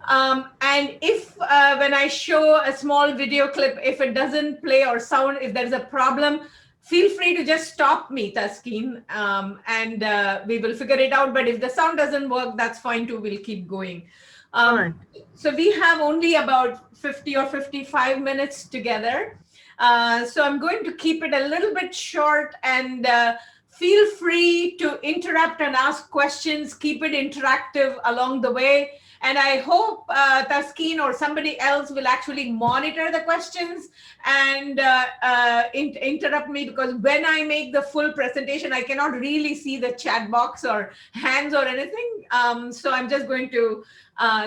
And if when I show a small video clip, if it doesn't play or sound, if there's a problem, feel free to just stop me, Taskeen, and we will figure it out. But if the sound doesn't work, that's fine too. We'll keep going. Fine. So we have only about 50 or 55 minutes together. So I'm going to keep it a little bit short, and feel free to interrupt and ask questions. Keep it interactive along the way. And I hope Taskeen or somebody else will actually monitor the questions and interrupt me, because when I make the full presentation, I cannot really see the chat box or hands or anything. So I'm just going to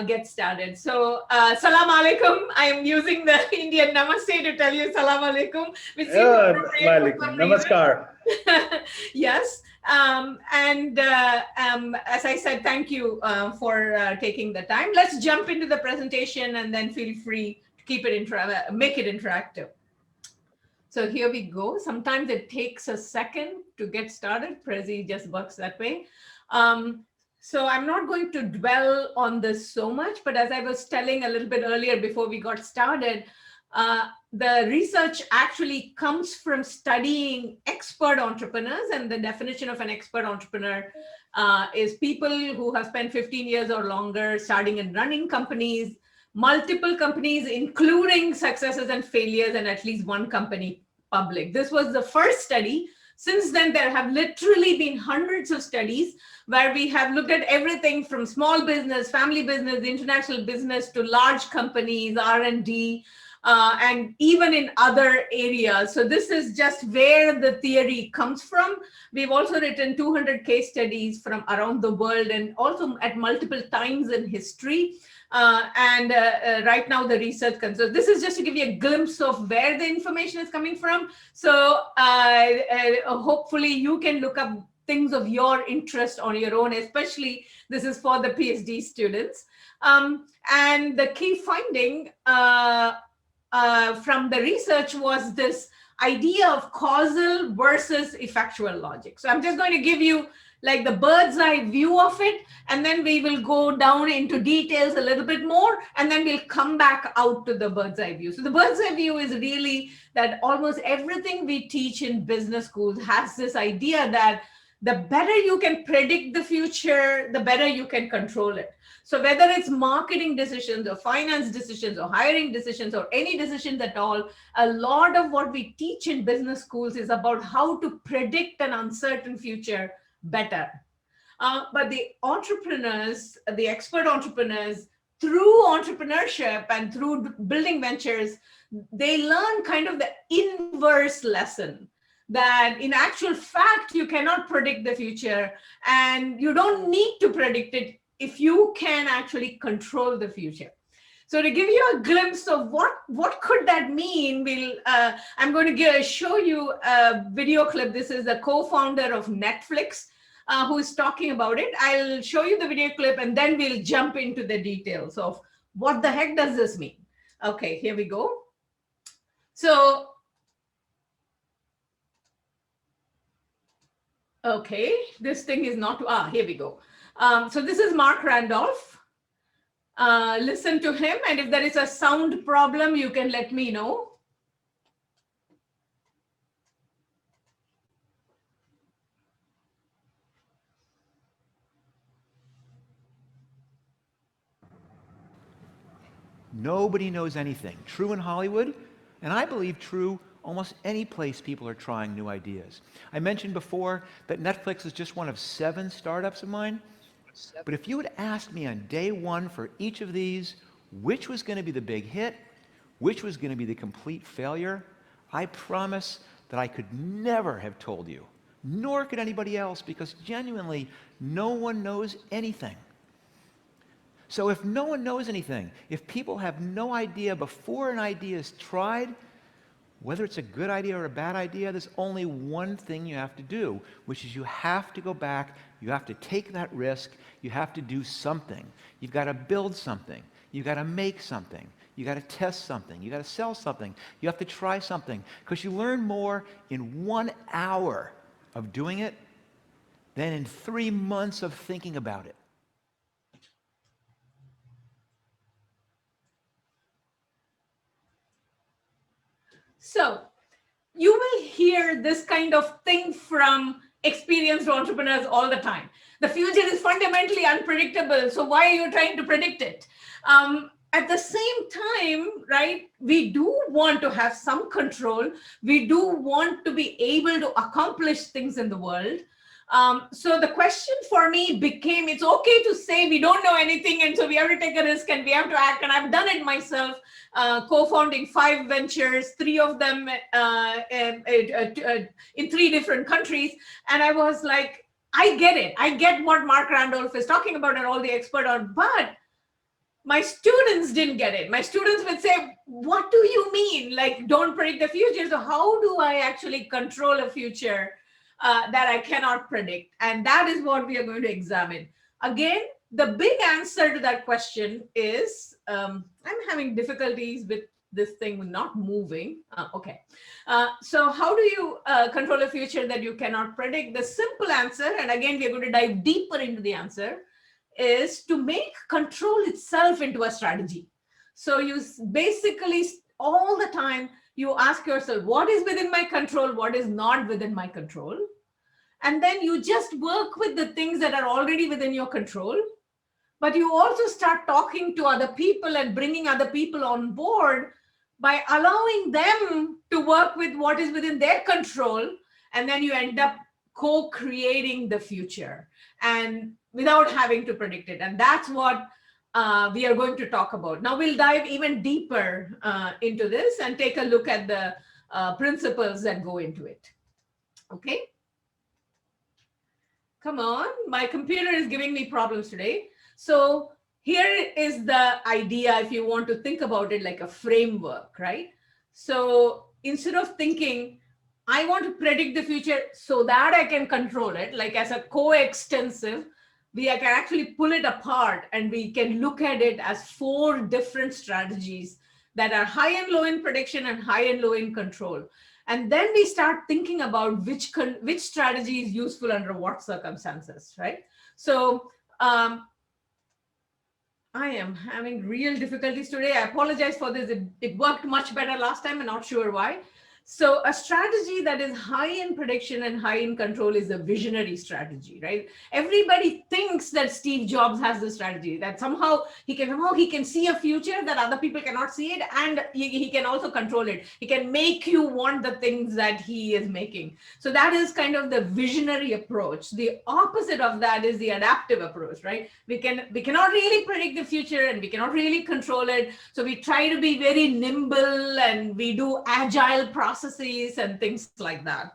get started. So salam alaikum. I am using the Indian namaste to tell you salam alaikum, which seems appropriate for some reason. Namaskar. Yes. And as I said, thank you for taking the time. Let's jump into the presentation, and then feel free to keep it make it interactive. So here we go. Sometimes it takes a second to get started. Prezi just works that way. So I'm not going to dwell on this so much, but as I was telling a little bit earlier before we got started, the research actually comes from studying expert entrepreneurs. And the definition of an expert entrepreneur is people who have spent 15 years or longer starting and running companies, multiple companies, including successes and failures, and at least one company public. This was the first study. Since then, there have literally been hundreds of studies where we have looked at everything from small business, family business, international business, to large companies, R&D, and even in other areas. So this is just where the theory comes from. We've also written 200 case studies from around the world, and also at multiple times in history. Right now the research comes. So this is just to give you a glimpse of where the information is coming from. So hopefully you can look up things of your interest on your own, especially this is for the PhD students. And the key finding from the research was this idea of causal versus effectual logic. So I'm just going to give you like the bird's eye view of it, and then we will go down into details a little bit more, and then we'll come back out to the bird's eye view. So the bird's eye view is really that almost everything we teach in business schools has this idea that the better you can predict the future, the better you can control it. So whether it's marketing decisions or finance decisions or hiring decisions or any decisions at all, a lot of what we teach in business schools is about how to predict an uncertain future better. But the entrepreneurs, the expert entrepreneurs, through entrepreneurship and through building ventures, they learn kind of the inverse lesson, that in actual fact, you cannot predict the future, and you don't need to predict it if you can actually control the future. So to give you a glimpse of what could that mean, I'm going to show you a video clip. This is the co-founder of Netflix who is talking about it. I'll show you the video clip, and then we'll jump into the details of what the heck does this mean. Okay, here we go. So, okay, this thing is not, here we go. So this is Mark Randolph. Listen to him, and if there is a sound problem, you can let me know. Nobody knows anything. True in Hollywood, and I believe true almost any place people are trying new ideas. I mentioned before that Netflix is just one of 7 startups of mine. But if you had asked me on day 1 for each of these, which was going to be the big hit, which was going to be the complete failure, I promise that I could never have told you, nor could anybody else, because genuinely, no one knows anything. So if no one knows anything, if people have no idea before an idea is tried, whether it's a good idea or a bad idea, there's only one thing you have to do, which is you have to go back, you have to take that risk, you have to do something. You've got to build something, you've got to make something, you've got to test something, you've got to sell something, you have to try something, because you learn more in 1 hour of doing it than in 3 months of thinking about it. So you will hear this kind of thing from experienced entrepreneurs all the time. The future is fundamentally unpredictable, so why are you trying to predict it? At the same time, right, we do want to have some control. We do want to be able to accomplish things in the world. So the question for me became, it's okay to say we don't know anything, and so we have to take a risk and we have to act. And I've done it myself, co-founding 5 ventures, 3 of them in 3 different countries. And I was like, I get it. I get what Mark Randolph is talking about and all the expert on, but my students didn't get it. My students would say, what do you mean? Like, don't predict the future. So how do I actually control a future that I cannot predict? And that is what we are going to examine. Again, the big answer to that question is, I'm having difficulties with this thing not moving. Okay. So how do you control a future that you cannot predict? The simple answer, and again, we're going to dive deeper into the answer, is to make control itself into a strategy. So you basically all the time, you ask yourself, what is within my control? What is not within my control? And then you just work with the things that are already within your control. But you also start talking to other people and bringing other people on board by allowing them to work with what is within their control. And then you end up co-creating the future and without having to predict it. And that's what we are going to talk about. Now we'll dive even deeper into this and take a look at the principles that go into it. Okay. Come on, my computer is giving me problems today. So here is the idea, if you want to think about it like a framework, right? So instead of thinking, I want to predict the future so that I can control it, like as a coextensive, we can actually pull it apart and we can look at it as 4 different strategies that are high and low in prediction and high and low in control. And then we start thinking about which strategy is useful under what circumstances, right? So I am having real difficulties today. I apologize for this. It worked much better last time. I'm not sure why. So a strategy that is high in prediction and high in control is a visionary strategy, right? Everybody thinks that Steve Jobs has the strategy, that somehow he can see a future that other people cannot see it, and he can also control it. He can make you want the things that he is making. So that is kind of the visionary approach. The opposite of that is the adaptive approach, right? We cannot really predict the future and we cannot really control it. So we try to be very nimble and we do agile processes and things like that.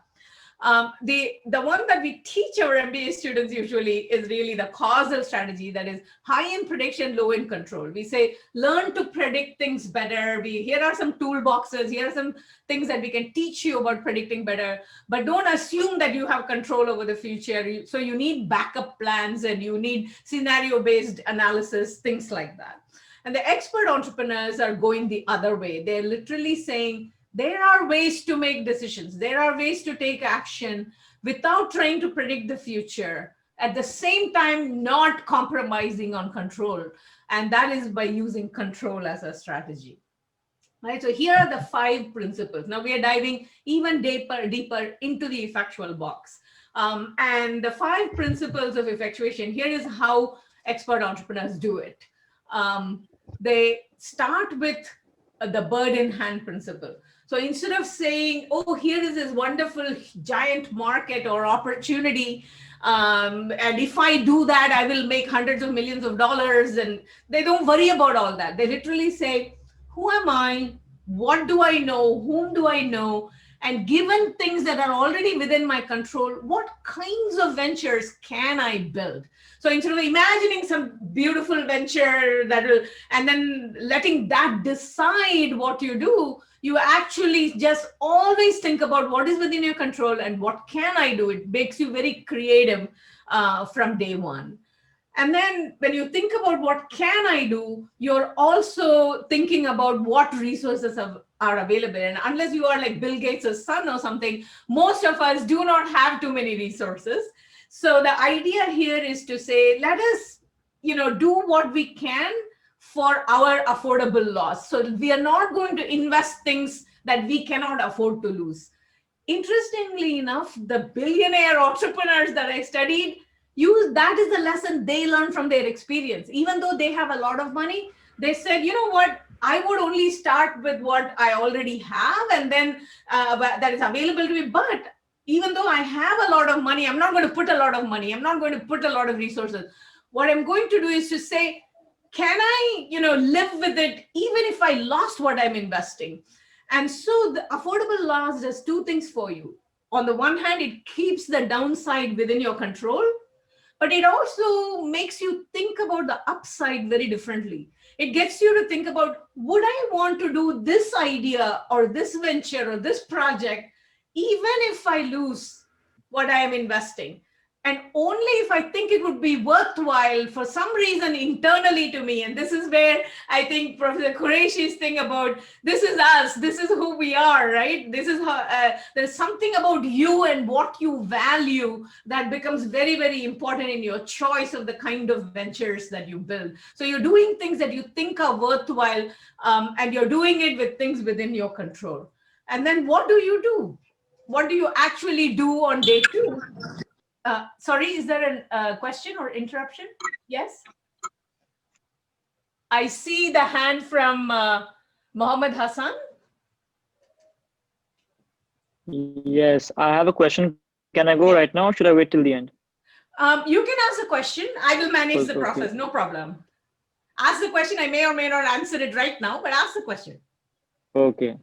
The one that we teach our MBA students usually is really the causal strategy, that is high in prediction, low in control. We say, learn to predict things better. Here are some toolboxes. Here are some things that we can teach you about predicting better, but don't assume that you have control over the future. So you need backup plans and you need scenario-based analysis, things like that. And the expert entrepreneurs are going the other way. They're literally saying, there are ways to make decisions. There are ways to take action without trying to predict the future. At the same time, not compromising on control. And that is by using control as a strategy. Right? So here are the 5 principles. Now we are diving even deeper into the effectual box. And the 5 principles of effectuation, here is how expert entrepreneurs do it. They start with the bird in hand principle. So instead of saying, oh, here is this wonderful giant market or opportunity, and if I do that, I will make hundreds of millions of dollars, and they don't worry about all that. They literally say, who am I? What do I know? Whom do I know? And given things that are already within my control, what kinds of ventures can I build? So instead of imagining some beautiful venture that will, and then letting that decide what you do, you actually just always think about what is within your control and what can I do. It makes you very creative from day one. And then when you think about what can I do, you're also thinking about what resources are available. And unless you are like Bill Gates' son or something, most of us do not have too many resources. So the idea here is to say, let us, do what we can for our affordable loss. So we are not going to invest things that we cannot afford to lose. Interestingly enough, the billionaire entrepreneurs that I studied use that is the lesson they learned from their experience. Even though they have a lot of money, they said, you know what, I would only start with what I already have, and then that is available to me. But even though I have a lot of money, I'm not going to put a lot of money. I'm not going to put a lot of resources. What I'm going to do is to say, can I, live with it even if I lost what I'm investing? And so the affordable loss does two things for you. On the one hand, it keeps the downside within your control, but it also makes you think about the upside very differently. It gets you to think about, would I want to do this idea or this venture or this project, even if I lose what I am investing? And only if I think it would be worthwhile for some reason internally to me. And this is where I think Professor Qureshi's thing about this is us, this is who we are, right? This is how there's something about you and what you value that becomes very, very important in your choice of the kind of ventures that you build. So you're doing things that you think are worthwhile, and you're doing it with things within your control. And then what do? What do you actually do on day two? Sorry, is there a question or interruption? Yes? I see the hand from Mohammed Hassan. Yes, I have a question. Can I go right now or should I wait till the end? You can ask a question. I will manage the process, no problem. Ask the question. I may or may not answer it right now, but ask the question. Okay.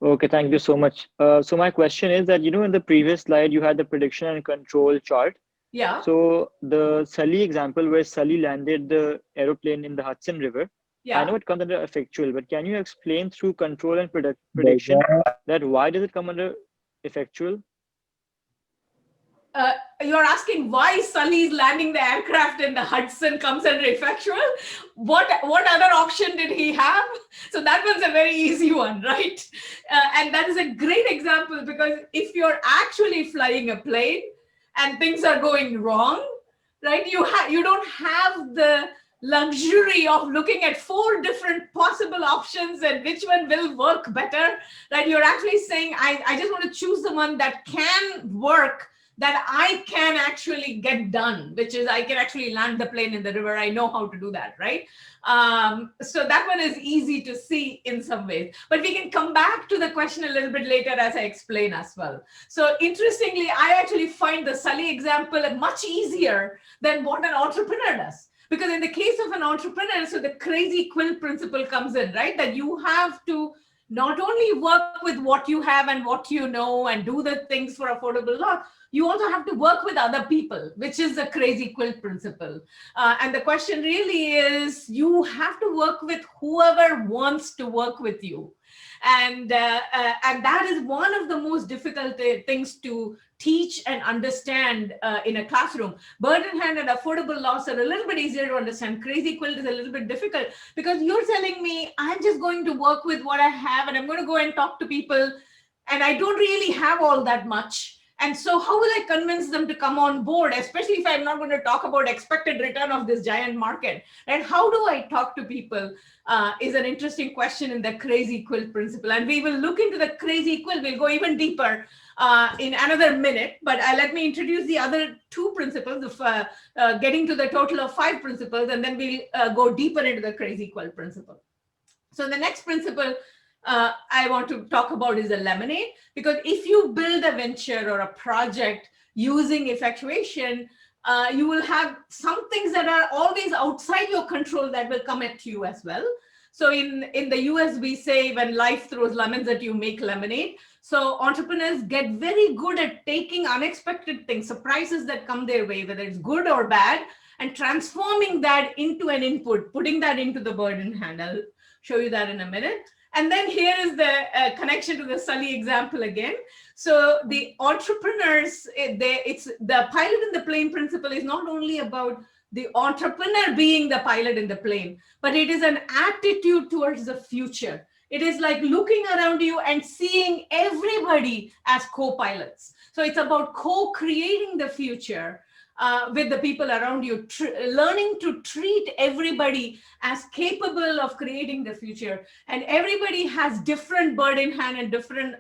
Okay, thank you so much. So my question is that, in the previous slide, you had the prediction and control chart. Yeah. So the Sully example where Sully landed the aeroplane in the Hudson River, yeah. I know it comes under effectual, but can you explain through control and prediction that why does it come under effectual? You're asking why Sully's landing the aircraft in the Hudson comes under effectual? What other option did he have? So that one's a very easy one, right? And that is a great example, because if you're actually flying a plane and things are going wrong, right? You don't have the luxury of looking at 4 different possible options and which one will work better, right? You're actually saying, I just want to choose the one that can work, that I can actually get done, which is I can actually land the plane in the river. I know how to do that, right? So that one is easy to see in some ways. But we can come back to the question a little bit later as I explain as well. So interestingly, I actually find the Sully example much easier than what an entrepreneur does. Because in the case of an entrepreneur, so the crazy quill principle comes in, right? That you have to not only work with what you have and what you know and do the things for affordable loss, you also have to work with other people, which is the crazy quilt principle. And the question really is, you have to work with whoever wants to work with you. And that is one of the most difficult things to teach and understand in a classroom. Bird in hand and affordable loss are a little bit easier to understand. Crazy quilt is a little bit difficult, because you're telling me I'm just going to work with what I have and I'm going to go and talk to people, and I don't really have all that much. And so how will I convince them to come on board, especially if I'm not going to talk about expected return of this giant market? And how do I talk to people is an interesting question in the crazy quilt principle. And we will look into the crazy quilt. We'll go even deeper in another minute. But let me introduce the other 2 principles of getting to the total of 5 principles. And then we'll go deeper into the crazy quilt principle. So the next principle I want to talk about is the lemonade, because if you build a venture or a project using effectuation, you will have some things that are always outside your control that will come at you as well. So in the US, we say, when life throws lemons at you, make lemonade. So entrepreneurs get very good at taking unexpected things, surprises that come their way, whether it's good or bad, and transforming that into an input, putting that into the bird in hand. I'll show you that in a minute. And then here is the connection to the Sully example again. So the entrepreneurs, it's the pilot in the plane principle is not only about the entrepreneur being the pilot in the plane, but it is an attitude towards the future. It is like looking around you and seeing everybody as co-pilots. So it's about co-creating the future. with the people around you, learning to treat everybody as capable of creating the future. And everybody has different bird in hand and different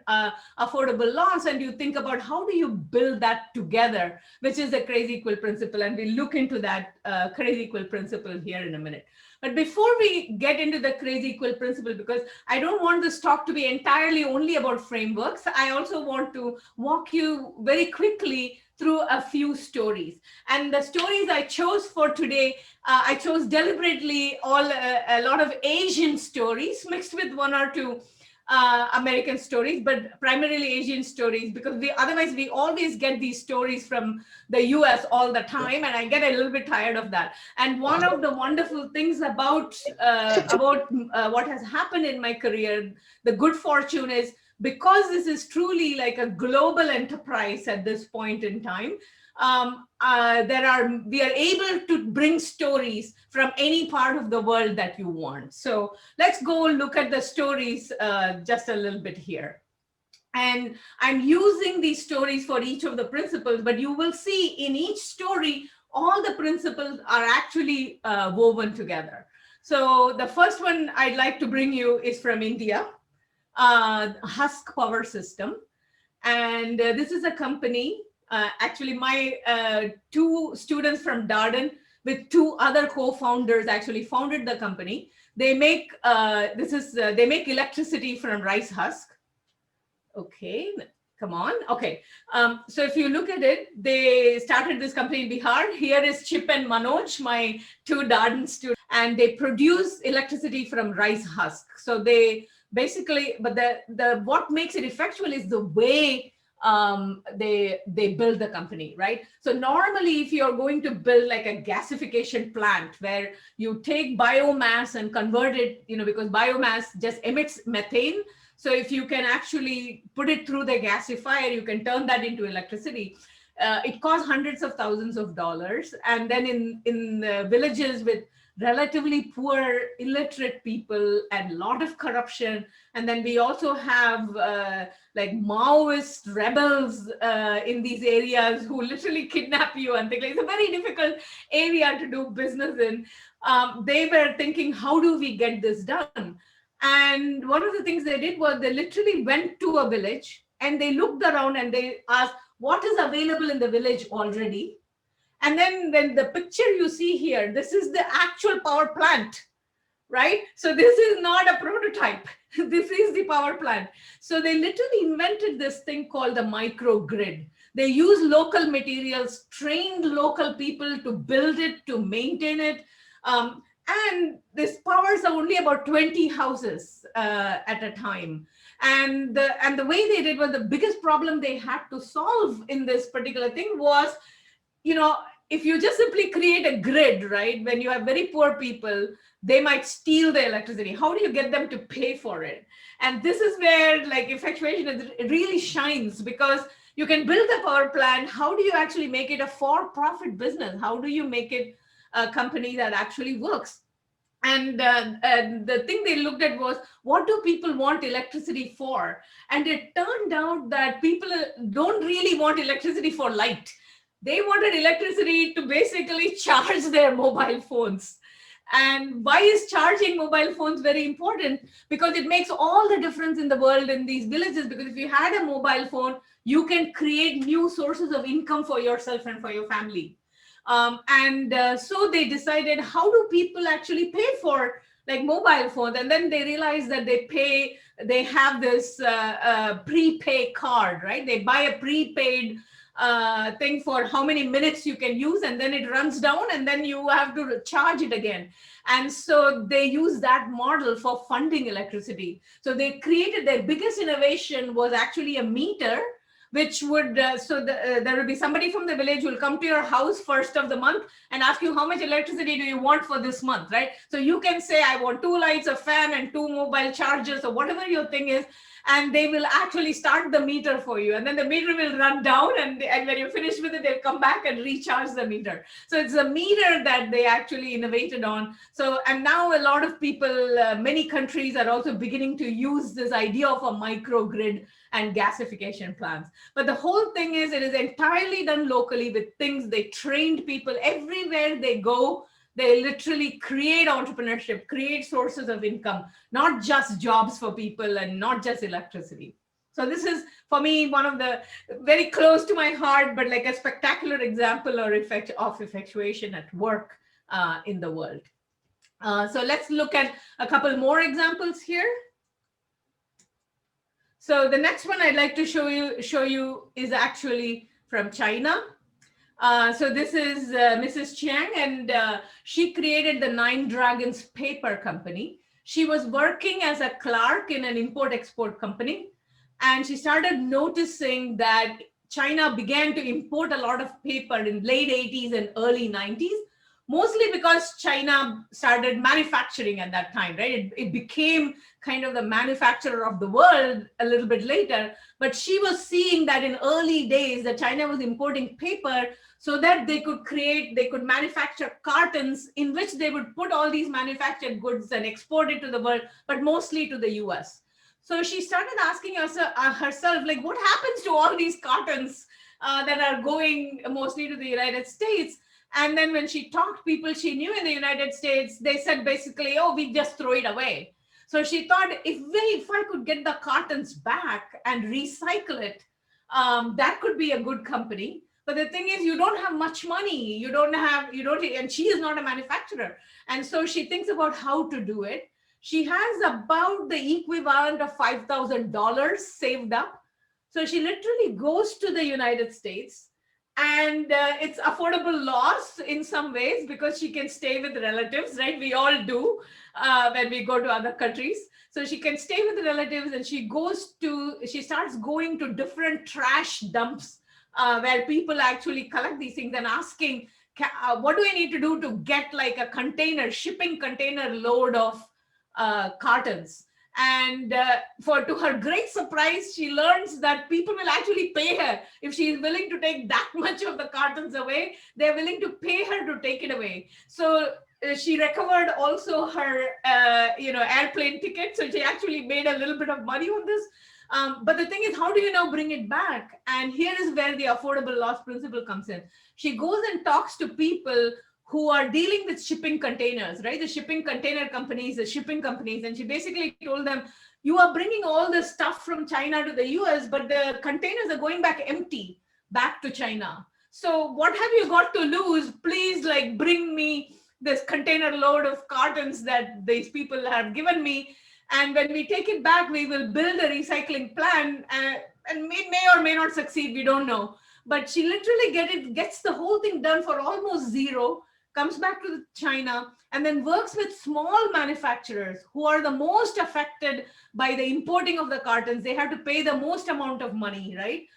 affordable laws. And you think about how do you build that together, which is the crazy equal principle. And we'll look into that crazy equal principle here in a minute. But before we get into the crazy equal principle, because I don't want this talk to be entirely only about frameworks, I also want to walk you very quickly through a few stories. And the stories I chose for today, I chose deliberately a lot of Asian stories mixed with one or two American stories, but primarily Asian stories, because otherwise we always get these stories from the US all the time, and I get a little bit tired of that. And one of the wonderful things about what has happened in my career, the good fortune is, because this is truly like a global enterprise at this point in time, we are able to bring stories from any part of the world that you want. So let's go look at the stories just a little bit here. And I'm using these stories for each of the principles, but you will see in each story, all the principles are actually woven together. So the first one I'd like to bring you is from India, Husk power system. And this is a company, actually my two students from Darden with two other co-founders actually founded the company. They make they make electricity from rice husk. Okay, come on. Okay, so if you look at it, they started this company in Bihar. Here is Chip and Manoj, my two Darden students, and they produce electricity from rice husk. So they basically, but the what makes it effectual is the way they build the company, right? So normally, if you're going to build like a gasification plant where you take biomass and convert it, because biomass just emits methane. So if you can actually put it through the gasifier, you can turn that into electricity. It costs hundreds of thousands of dollars. And then in villages with relatively poor, illiterate people and a lot of corruption. And then we also have like Maoist rebels in these areas who literally kidnap you and things like it's a very difficult area to do business in. They were thinking, how do we get this done? And one of the things they did was they literally went to a village and they looked around and they asked, what is available in the village already? And then the picture you see here, this is the actual power plant, right? So this is not a prototype. This is the power plant. So they literally invented this thing called the microgrid. They use local materials, trained local people to build it, to maintain it. And this powers only about 20 houses at a time. And the way they did was the biggest problem they had to solve in this particular thing was, if you just simply create a grid, right, when you have very poor people, they might steal the electricity. How do you get them to pay for it? And this is where like effectuation really shines, because you can build a power plant. How do you actually make it a for-profit business? How do you make it a company that actually works? And the thing they looked at was, what do people want electricity for? And it turned out that people don't really want electricity for light. They wanted electricity to basically charge their mobile phones. And why is charging mobile phones very important? Because it makes all the difference in the world in these villages. Because if you had a mobile phone, you can create new sources of income for yourself and for your family. So they decided, how do people actually pay for like mobile phones? And then they realized that they have this prepay card, right? They buy a prepaid thing for how many minutes you can use, and then it runs down and then you have to charge it again. And so they use that model for funding electricity. So they created, their biggest innovation was actually a meter, which would, there will be somebody from the village who will come to your house first of the month and ask you, how much electricity do you want for this month, right? So you can say, I want 2 lights, a fan, and 2 mobile chargers, or whatever your thing is. and they will actually start the meter for you. And then the meter will run down, and when you're finished with it, they'll come back and recharge the meter. So it's a meter that they actually innovated on. So, and now a lot of people, many countries are also beginning to use this idea of a microgrid and gasification plants. But the whole thing is, it is entirely done locally with things. They trained people everywhere they go. They literally create entrepreneurship, create sources of income, not just jobs for people and not just electricity. So this is, for me, one of the very close to my heart, but like a spectacular example or effect of effectuation at work in the world. So let's look at a couple more examples here. So the next one I'd like to show you is actually from China. So this is Mrs. Chiang, and she created the Nine Dragons paper company. She was working as a clerk in an import-export company, and she started noticing that China began to import a lot of paper in late 80s and early 90s, mostly because China started manufacturing at that time, right? It became kind of the manufacturer of the world a little bit later, but she was seeing that in early days that China was importing paper so that they could manufacture cartons in which they would put all these manufactured goods and export it to the world, but mostly to the US. So she started asking herself, like, what happens to all these cartons that are going mostly to the United States? And then when she talked to people she knew in the United States, they said basically, oh, we just throw it away. So she thought, if I could get the cartons back and recycle it, that could be a good company. But the thing is, you don't have much money. And she is not a manufacturer. And so she thinks about how to do it. She has about the equivalent of $5,000 saved up. So she literally goes to the United States, and it's affordable loss in some ways because she can stay with relatives, right? We all do when we go to other countries. So she can stay with relatives, and she starts going to different trash dumps where people actually collect these things and asking, what do I need to do to get like a shipping container load of cartons? And to her great surprise, she learns that people will actually pay her if she is willing to take that much of the cartons away. They're willing to pay her to take it away. So she recovered also her airplane ticket. So she actually made a little bit of money on this. But the thing is, how do you now bring it back? And here is where the affordable loss principle comes in. She goes and talks to people who are dealing with shipping containers, right? The shipping container companies, the shipping companies. And she basically told them, you are bringing all this stuff from China to the US, but the containers are going back empty back to China. So what have you got to lose? Please, like, bring me this container load of cartons that these people have given me. And when we take it back, we will build a recycling plan, and may or may not succeed, we don't know. But she literally gets the whole thing done for almost zero, comes back to China, and then works with small manufacturers who are the most affected by the importing of the cartons. They have to pay the most amount of money, right?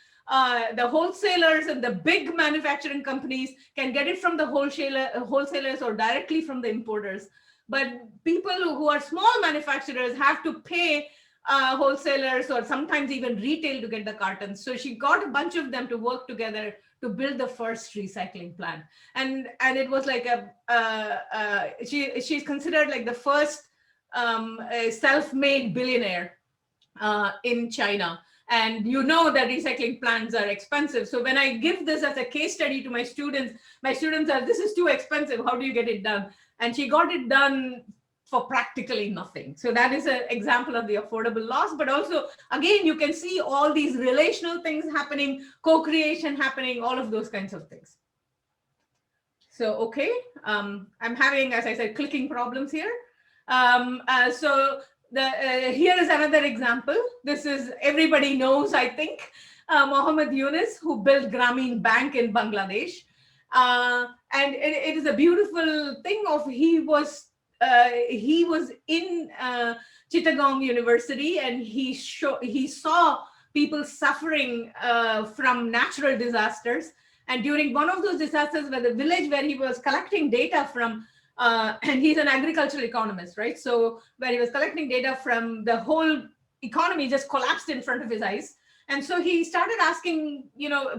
The wholesalers and the big manufacturing companies can get it from the wholesalers or directly from the importers. But people who are small manufacturers have to pay wholesalers or sometimes even retail to get the cartons. So she got a bunch of them to work together to build the first recycling plant. And it was like she's considered like the first self-made billionaire in China. And you know that recycling plants are expensive. So when I give this as a case study to my students are, this is too expensive. How do you get it done? And she got it done for practically nothing. So that is an example of the affordable loss. But also, again, you can see all these relational things happening, co-creation happening, all of those kinds of things. So, okay, I'm having, as I said, clicking problems here. Here is another example. This is, everybody knows, I think, Mohammed Yunus, who built Grameen Bank in Bangladesh. And it is a beautiful thing of he was in Chittagong University, and he saw people suffering from natural disasters. And during one of those disasters, where the village where he was collecting data from, and he's an agricultural economist, right? So where he was collecting data from the whole economy just collapsed in front of his eyes. And so he started asking,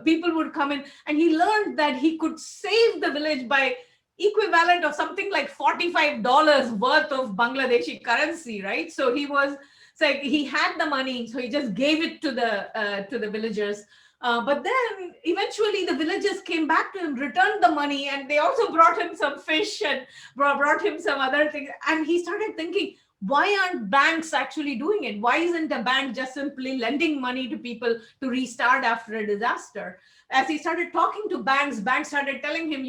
people would come in, and he learned that he could save the village by equivalent of something like $45 worth of Bangladeshi currency, right? So it's like he had the money, so he just gave it to the villagers. But then eventually the villagers came back to him, returned the money, and they also brought him some fish and brought him some other things. And he started thinking, why aren't banks actually doing it? Why isn't a bank just simply lending money to people to restart after a disaster? As he started talking to banks started telling him,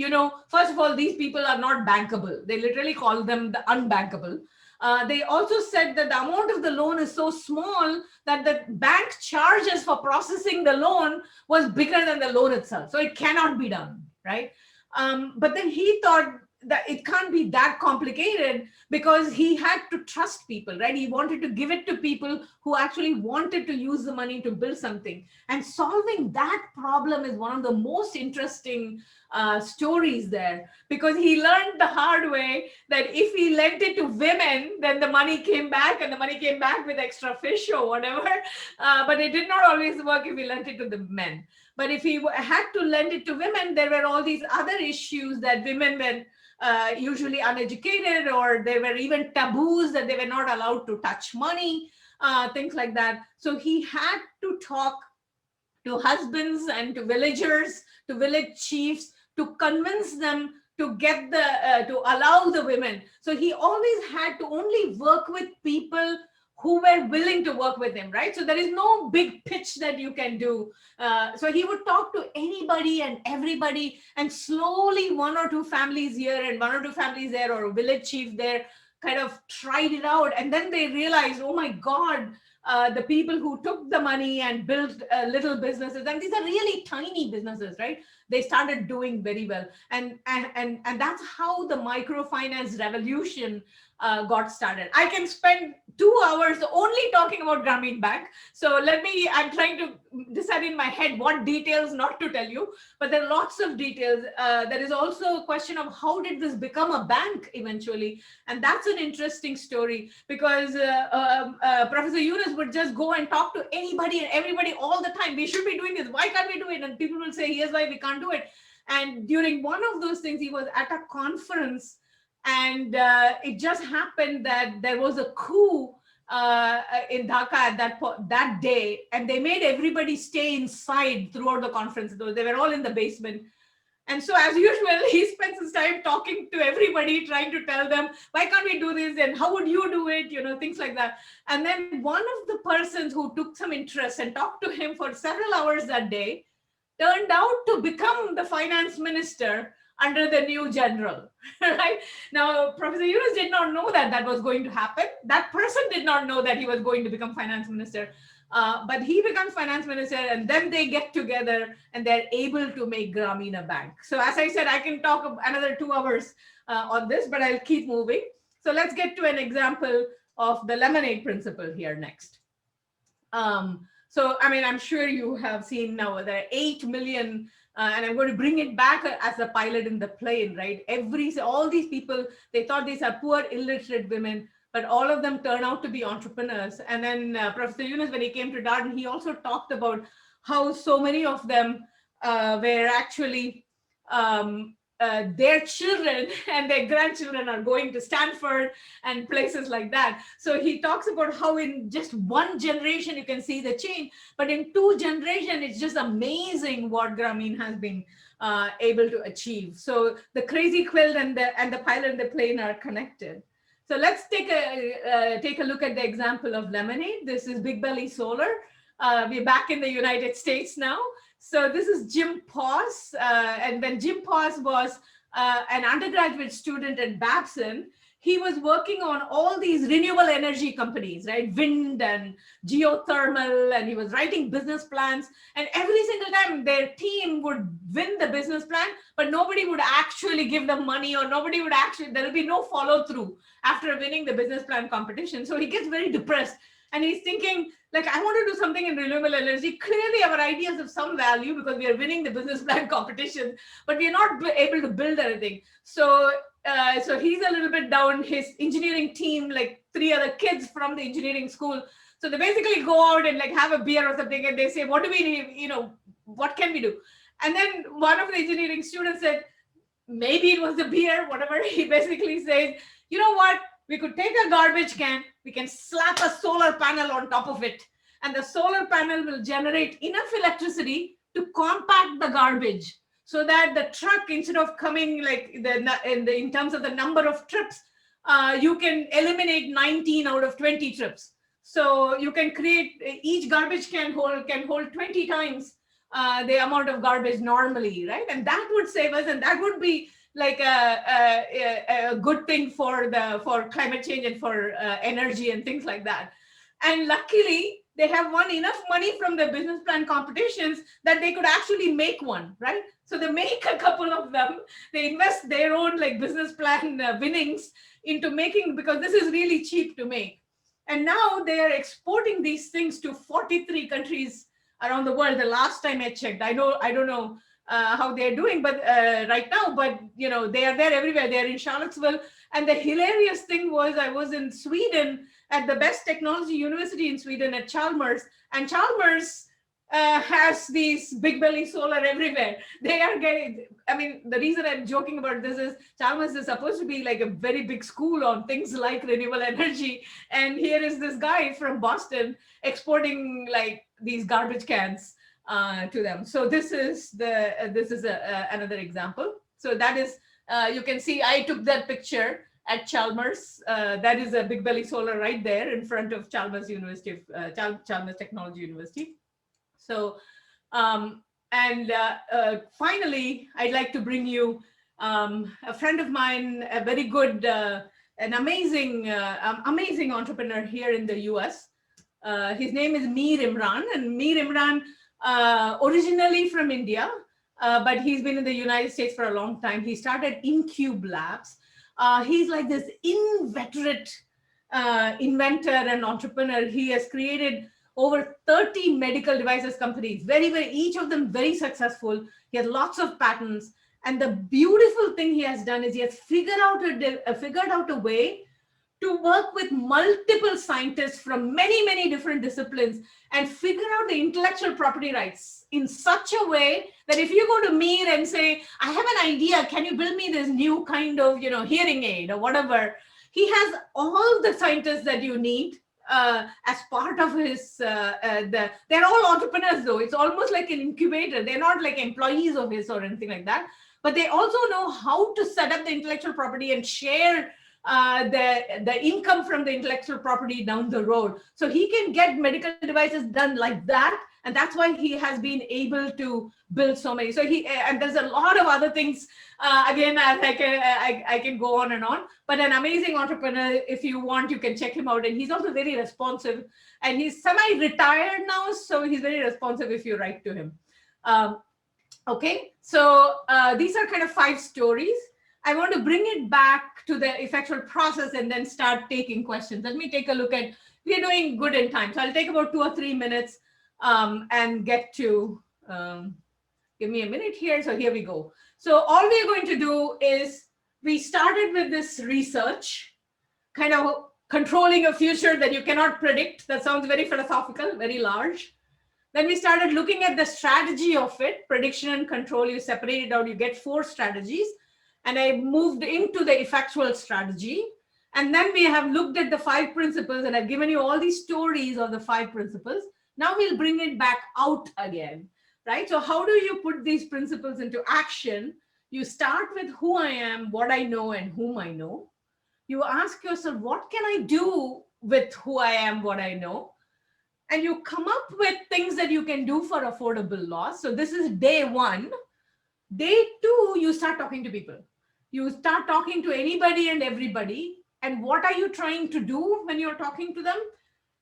first of all, these people are not bankable. They literally call them the unbankable. They also said that the amount of the loan is so small that the bank charges for processing the loan was bigger than the loan itself. So it cannot be done, right? But then he thought that it can't be that complicated, because he had to trust people, right? He wanted to give it to people who actually wanted to use the money to build something. And solving that problem is one of the most interesting stories there, because he learned the hard way that if he lent it to women, then the money came back, and the money came back with extra fish or whatever. But it did not always work if he lent it to the men. But if he had to lend it to women, there were all these other issues that women were usually uneducated, or there were even taboos that they were not allowed to touch money, things like that. So he had to talk to husbands and to villagers, to village chiefs, to convince them to get to allow the women. So he always had to only work with people who were willing to work with him, right? So there is no big pitch that you can do. So he would talk to anybody and everybody, and slowly one or two families here and one or two families there, or a village chief there, kind of tried it out. And then they realized, oh my God, the people who took the money and built little businesses, and these are really tiny businesses, right? They started doing very well. And that's how the microfinance revolution got started. I can spend 2 hours only talking about Grameen Bank. So I'm trying to decide in my head what details not to tell you, but there are lots of details. There is also a question of how did this become a bank eventually? And that's an interesting story, because Professor Yunus would just go and talk to anybody and everybody all the time. We should be doing this. Why can't we do it? And people will say, here's why we can't do it. And during one of those things, he was at a conference, and it just happened that there was a coup in Dhaka at that day, and they made everybody stay inside throughout the conference. They were all in the basement. And so, as usual, he spends his time talking to everybody, trying to tell them, why can't we do this? And how would you do it? Things like that. And then one of the persons who took some interest and talked to him for several hours that day turned out to become the finance minister under the new general, right? Now, Professor Yunus did not know that was going to happen. That person did not know that he was going to become finance minister. But he becomes finance minister, and then they get together and they're able to make Grameen a bank. So as I said, I can talk another 2 hours on this, but I'll keep moving. So let's get to an example of the lemonade principle here next. So, I'm sure you have seen now there are 8 million, and I'm going to bring it back as a pilot in the plane, right? All these people, they thought these are poor, illiterate women, but all of them turn out to be entrepreneurs. And then Professor Yunus, when he came to Darden, he also talked about how so many of them were actually their children and their grandchildren are going to Stanford and places like that. So he talks about how in just one generation you can see the change, but in 2 generations, it's just amazing what Grameen has been able to achieve. So the crazy quilt and the pilot and the plane are connected. So let's take a look at the example of lemonade. This is Big Belly Solar. We're back in the United States now. So this is Jim Poss. And when Jim Poss was an undergraduate student at Babson, he was working on all these renewable energy companies, right? Wind and geothermal, and he was writing business plans. And every single time their team would win the business plan, but nobody would actually give them money, or there will be no follow through after winning the business plan competition. So he gets very depressed. And he's thinking, like, I want to do something in renewable energy. Clearly, our ideas have some value because we are winning the business plan competition, but we are not able to build anything. So he's a little bit down. His engineering team, like 3 other kids from the engineering school. So they basically go out and like have a beer or something, and they say, what do we need? What can we do? And then one of the engineering students said, maybe it was the beer, whatever. He basically says, you know what? We could take a garbage can, we can slap a solar panel on top of it, and the solar panel will generate enough electricity to compact the garbage so that the truck, instead of coming like in terms of the number of trips, you can eliminate 19 out of 20 trips. So you can create, each garbage can hold 20 times the amount of garbage normally, right? And that would save us, and that would be like a good thing for climate change and for energy and things like that. And luckily, they have won enough money from the business plan competitions that they could actually make one, right? So they make a couple of them. They invest their own like business plan winnings into making, because this is really cheap to make. And now they are exporting these things to 43 countries around the world. The last time I checked, I don't know how they're doing, but right now, but they are there everywhere. They're in Charlottesville. And the hilarious thing was, I was in Sweden at the best technology university in Sweden at Chalmers, and Chalmers has these big belly solar everywhere. They are getting, I mean, the reason I'm joking about this is Chalmers is supposed to be like a very big school on things like renewable energy. And here is this guy from Boston exporting like these garbage cans to them. So this is another example. So that is, you can see I took that picture at Chalmers. That is a big belly solar right there in front of Chalmers University, Chalmers Technology University. So, finally, I'd like to bring you a friend of mine, a very good, an amazing entrepreneur here in the US. His name is Mir Imran, and Mir Imran, originally from India, but he's been in the United States for a long time. He started Incube Labs. He's like this inveterate inventor and entrepreneur. He has created over 30 medical devices companies, each of them very successful. He has lots of patents. And the beautiful thing he has done is he has figured out a way to work with multiple scientists from many, many different disciplines and figure out the intellectual property rights in such a way that if you go to Mir and say, I have an idea, can you build me this new kind of, hearing aid or whatever? He has all the scientists that you need as part of his, they're all entrepreneurs though. It's almost like an incubator. They're not like employees of his or anything like that, but they also know how to set up the intellectual property and share the income from the intellectual property down the road. So he can get medical devices done like that. And that's why he has been able to build so many. So and there's a lot of other things. Again, as I can go on and on, but an amazing entrepreneur. If you want, you can check him out. And he's also very responsive, and he's semi-retired now. So he's very responsive if you write to him. Okay, so these are kind of 5 stories. I want to bring it back to the effectual process and then start taking questions. Let me take a look at, we're doing good in time. So I'll take about 2 or 3 minutes and get to, give me a minute here. So here we go. So all we're going to do is, we started with this research, kind of controlling a future that you cannot predict. That sounds very philosophical, very large. Then we started looking at the strategy of it, prediction and control. You separate it out, you get 4 strategies. And I moved into the effectual strategy. And then we have looked at the 5 principles, and I've given you all these stories of the 5 principles. Now we'll bring it back out again, right? So how do you put these principles into action? You start with who I am, what I know, and whom I know. You ask yourself, what can I do with who I am, what I know? And you come up with things that you can do for affordable loss. So this is day 1. Day 2, you start talking to people. You start talking to anybody and everybody. And what are you trying to do when you're talking to them?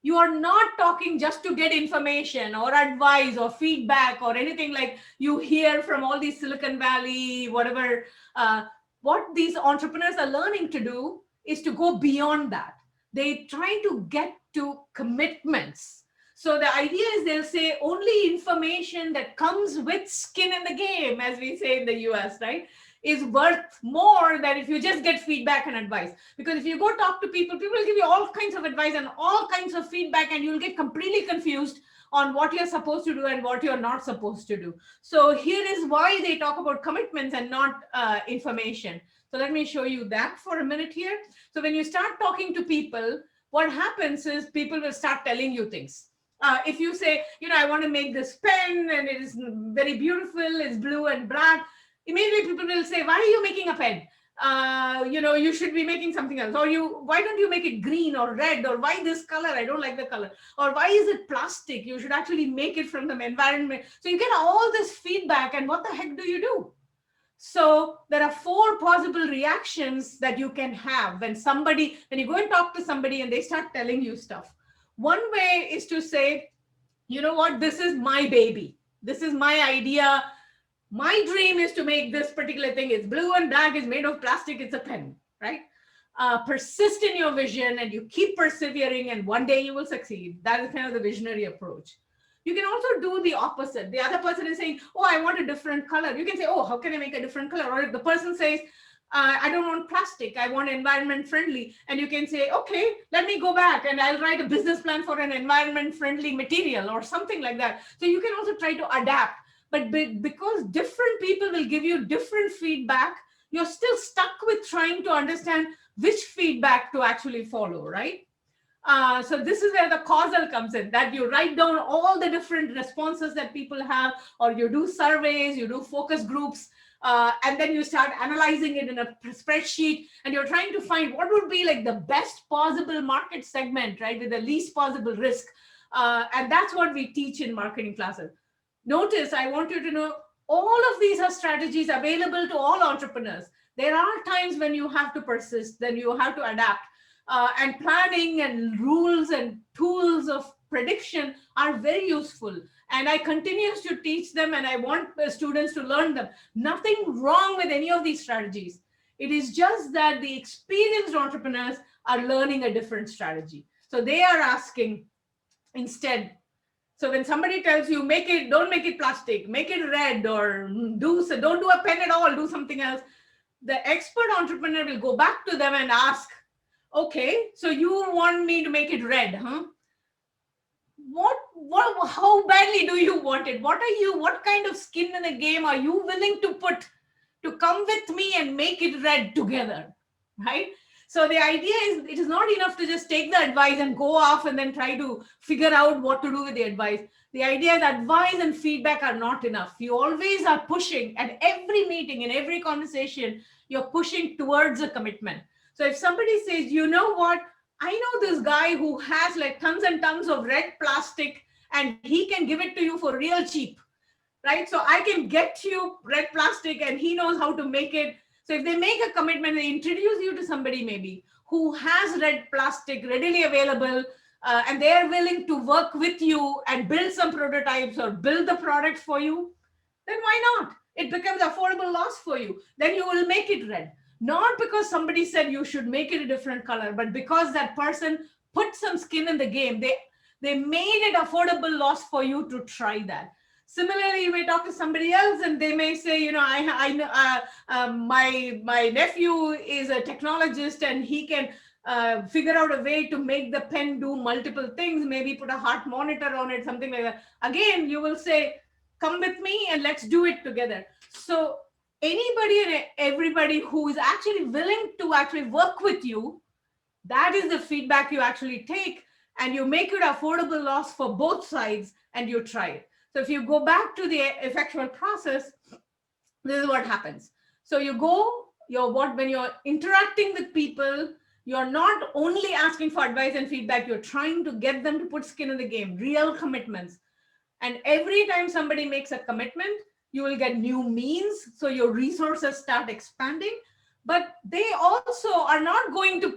You are not talking just to get information or advice or feedback or anything like you hear from all these Silicon Valley, whatever. What these entrepreneurs are learning to do is to go beyond that. They try to get to commitments. So the idea is they'll say only information that comes with skin in the game, as we say in the US, right? is worth more than if you just get feedback and advice. Because if you go talk to people, people will give you all kinds of advice and all kinds of feedback, and you'll get completely confused on what you're supposed to do and what you're not supposed to do. So here is why they talk about commitments and not information. So let me show you that for a minute here. So when you start talking to people, what happens is people will start telling you things. If you say, I want to make this pen and it is very beautiful, it's blue and black, immediately people will say, why are you making a pen? You should be making something else. Or why don't you make it green or red? Or why this color? I don't like the color. Or why is it plastic? You should actually make it from the environment. So you get all this feedback, and what the heck do you do? So there are 4 possible reactions that you can have when you go and talk to somebody and they start telling you stuff. One way is to say, you know what, this is my baby. This is my idea. My dream is to make this particular thing. It's blue and black, it's made of plastic, it's a pen, right? Persist in your vision and you keep persevering, and one day you will succeed. That is kind of the visionary approach. You can also do the opposite. The other person is saying, oh, I want a different color. You can say, oh, how can I make a different color? Or if the person says, I don't want plastic, I want environment friendly. And you can say, okay, let me go back and I'll write a business plan for an environment friendly material or something like that. So you can also try to adapt. But because different people will give you different feedback, you're still stuck with trying to understand which feedback to actually follow, right? So this is where the causal comes in, that you write down all the different responses that people have, or you do surveys, you do focus groups, and then you start analyzing it in a spreadsheet, and you're trying to find what would be like the best possible market segment, right, with the least possible risk. And that's what we teach in marketing classes. Notice, I want you to know, all of these are strategies available to all entrepreneurs. There are times when you have to persist, then you have to adapt. And planning and rules and tools of prediction are very useful. And I continue to teach them, and I want the students to learn them. Nothing wrong with any of these strategies. It is just that the experienced entrepreneurs are learning a different strategy. So they are asking instead. So when somebody tells you, don't make it plastic, make it red, or don't do a pen at all, do something else, the expert entrepreneur will go back to them and ask, okay, so you want me to make it red, huh? How badly do you want it? What kind of skin in the game are you willing to put to come with me and make it red together, right? So the idea is, it is not enough to just take the advice and go off and then try to figure out what to do with the advice. The idea is advice and feedback are not enough. You always are pushing at every meeting, in every conversation, you're pushing towards a commitment. So if somebody says, you know what, I know this guy who has like tons and tons of red plastic and he can give it to you for real cheap, right? So I can get you red plastic and he knows how to make it. So if they make a commitment, they introduce you to somebody maybe who has red plastic readily available, and they are willing to work with you and build some prototypes or build the product for you, then why not? It becomes affordable loss for you. Then you will make it red. Not because somebody said you should make it a different color, but because that person put some skin in the game. They made it affordable loss for you to try that. Similarly, you may talk to somebody else and they may say, my nephew is a technologist and he can figure out a way to make the pen do multiple things, maybe put a heart monitor on it, something like that. Again, you will say, come with me and let's do it together. So anybody and everybody who is actually willing to actually work with you, that is the feedback you actually take, and you make it affordable loss for both sides and you try it. So if you go back to the effectual process, this is what happens. So when you're interacting with people, you're not only asking for advice and feedback, you're trying to get them to put skin in the game, real commitments. And every time somebody makes a commitment, you will get new means. So your resources start expanding, but they also are not going to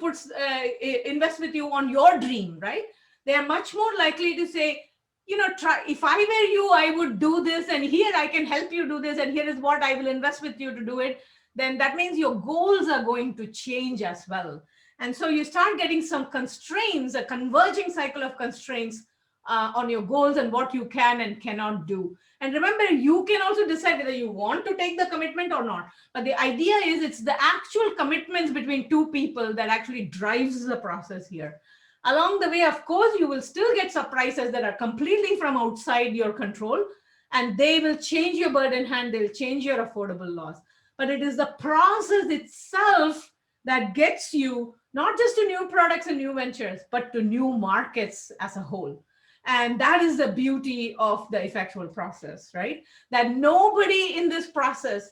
invest with you on your dream, right? They are much more likely to say, if I were you, I would do this, and here I can help you do this, and here is what I will invest with you to do it. Then that means your goals are going to change as well. And so you start getting some constraints, a converging cycle of constraints on your goals and what you can and cannot do. And remember, you can also decide whether you want to take the commitment or not. But the idea is it's the actual commitments between two people that actually drives the process here. Along the way, of course, you will still get surprises that are completely from outside your control, and they will change your bird in hand, they'll change your affordable loss. But it is the process itself that gets you not just to new products and new ventures, but to new markets as a whole. And that is the beauty of the effectual process, right? That nobody in this process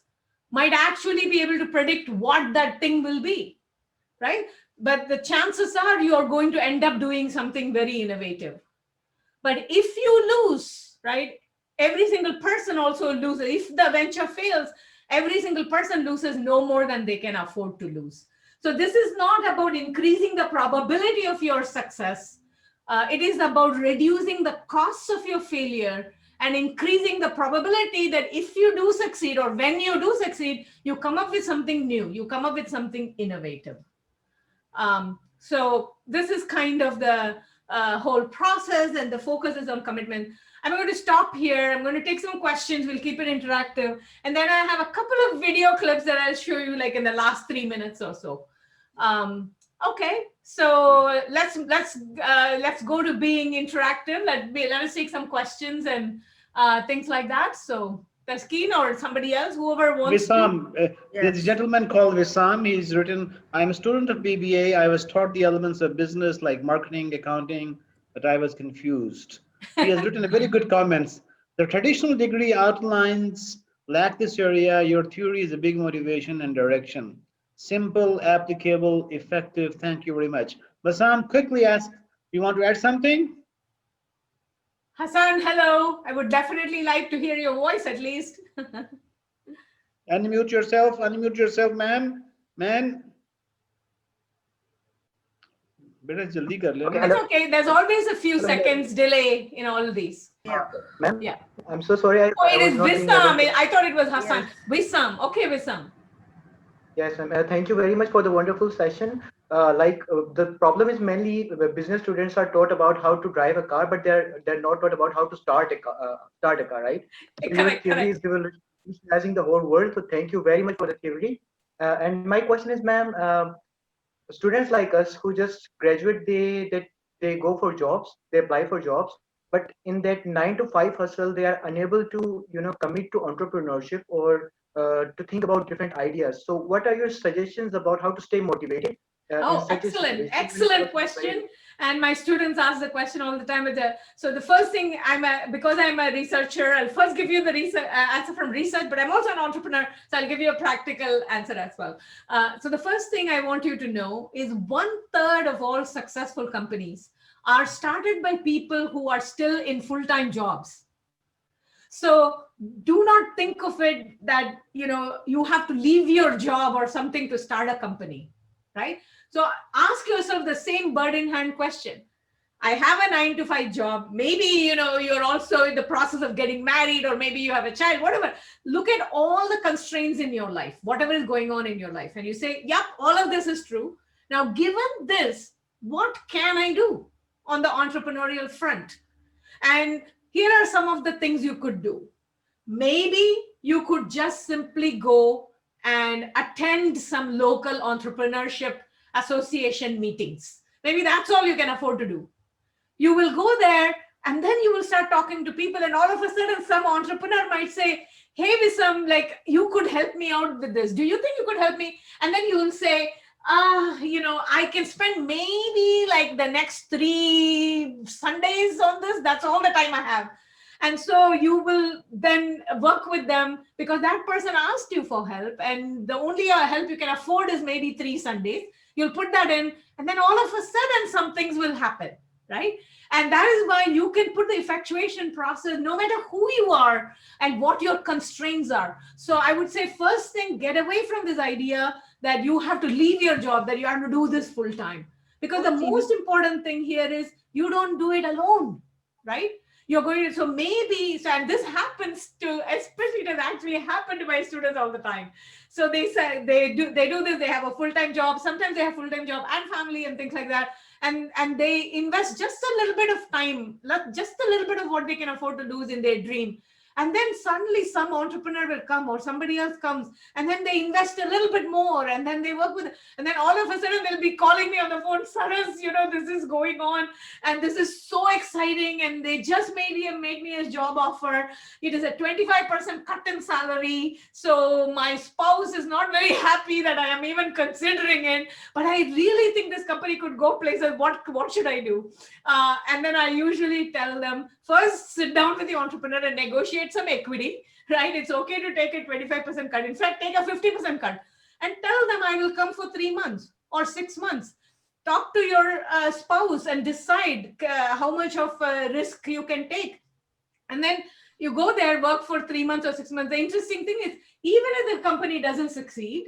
might actually be able to predict what that thing will be, right? But the chances are you are going to end up doing something very innovative. But if you lose, right, every single person also loses. If the venture fails, every single person loses no more than they can afford to lose. So this is not about increasing the probability of your success. It is about reducing the costs of your failure and increasing the probability that if you do succeed, or when you do succeed, you come up with something new, you come up with something innovative. So this is kind of the whole process, and the focus is on commitment. I'm going to stop here. I'm going to take some questions. We'll keep it interactive. And then I have a couple of video clips that I'll show you like in the last 3 minutes or so. Okay, so let's go to being interactive. Let us take some questions and things like that. So Taskeen or somebody else, whoever wants Wissam, to. there's a gentleman called Wissam. He's written, I'm a student of BBA. I was taught the elements of business like marketing, accounting, but I was confused. He has written a very good comments. The traditional degree outlines lack this area. Your theory is a big motivation and direction. Simple, applicable, effective. Thank you very much. Wissam, quickly ask, you want to add something? Hassan, hello. I would definitely like to hear your voice at least. Unmute yourself, ma'am. Man. It's okay. There's always a few seconds delay in all of these. Yeah. Ma'am? Yeah. I'm so sorry. Oh, it is Wissam. I thought it was Hassan. Yes. Wissam. Okay, Wissam. Yes, ma'am. Thank you very much for the wonderful session. The problem is mainly business students are taught about how to drive a car, but they're not taught about how to start a car, right? Correct. Theory is revolutionizing the whole world. So thank you very much for the theory. And my question is, ma'am, students like us who just graduate, they go for jobs, they apply for jobs, but in that 9 to 5 hustle, they are unable to commit to entrepreneurship or to think about different ideas. So what are your suggestions about how to stay motivated? Oh, excellent question. And my students ask the question all the time. So the first thing, because I'm a researcher, I'll first give you the answer from research, but I'm also an entrepreneur, so I'll give you a practical answer as well. So the first thing I want you to know is 1/3 of all successful companies are started by people who are still in full-time jobs. So do not think of it that you have to leave your job or something to start a company, right? So ask yourself the same bird in hand question. I have a 9 to 5 job. Maybe you're also in the process of getting married, or maybe you have a child, whatever. Look at all the constraints in your life, whatever is going on in your life, and you say, yep, all of this is true. Now, given this, what can I do on the entrepreneurial front? And here are some of the things you could do. Maybe you could just simply go and attend some local entrepreneurship association meetings. Maybe that's all you can afford to do. You will go there, and then you will start talking to people, and all of a sudden some entrepreneur might say, hey, Wissam, like, you could help me out with this. Do you think you could help me? And then you will say, I can spend maybe like the next 3 Sundays on this. That's all the time I have. And so you will then work with them because that person asked you for help, and the only help you can afford is maybe 3 Sundays. You'll put that in, and then all of a sudden some things will happen, right? And that is why you can put the effectuation process no matter who you are and what your constraints are. So I would say first thing, get away from this idea that you have to leave your job, that you have to do this full time. Because the most important thing here is you don't do it alone, right? You're going to, so maybe, and this happens to, especially it has actually happened to my students all the time. So they say they do this, they have a full-time job. Sometimes they have full-time job and family and things like that. and they invest just a little bit of time, just a little bit of what they can afford to lose in their dream. And then suddenly some entrepreneur will come or somebody else comes, and then they invest a little bit more, and then they work with, and then all of a sudden they'll be calling me on the phone, Saras, this is going on, and this is so exciting, and they just made me a job offer. It is a 25% cut in salary. So my spouse is not very happy that I am even considering it, but I really think this company could go places. What should I do? And then I usually tell them, first sit down with the entrepreneur and negotiate some equity, right? It's okay to take a 25% cut. In fact, take a 50% cut and tell them I will come for 3 months or 6 months. Talk to your spouse and decide how much of risk you can take. And then you go there, work for 3 months or 6 months. The interesting thing is, even if the company doesn't succeed,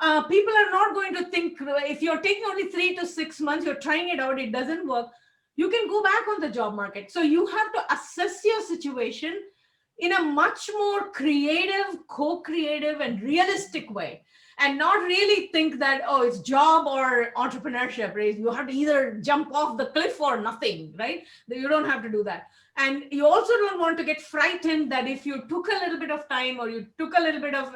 people are not going to think, if you're taking only 3 to 6 months, you're trying it out, it doesn't work, you can go back on the job market. So you have to assess your situation in a much more creative, co-creative and realistic way, and not really think that, oh, it's job or entrepreneurship, right? You have to either jump off the cliff or nothing, right? You don't have to do that. And you also don't want to get frightened that if you took a little bit of time or you took a little bit of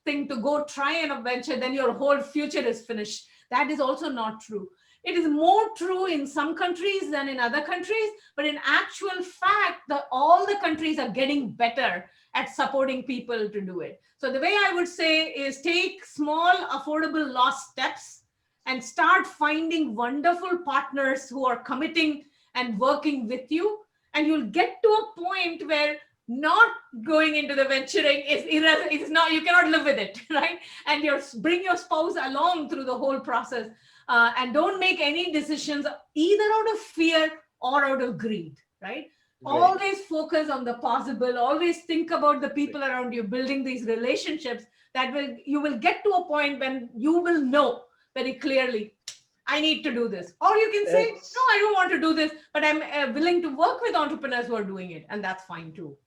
thing to go try an adventure, then your whole future is finished. That is also not true. It is more true in some countries than in other countries, but in actual fact, all the countries are getting better at supporting people to do it. So the way I would say is take small, affordable loss steps and start finding wonderful partners who are committing and working with you. And you'll get to a point where not going into the venturing is not, you cannot live with it, right? And bring your spouse along through the whole process. And don't make any decisions either out of fear or out of greed, right? Always focus on the possible. Always think about the people around you, building these relationships you will get to a point when you will know very clearly, I need to do this. Or you can say, no, I don't want to do this, but I'm willing to work with entrepreneurs who are doing it. And that's fine too.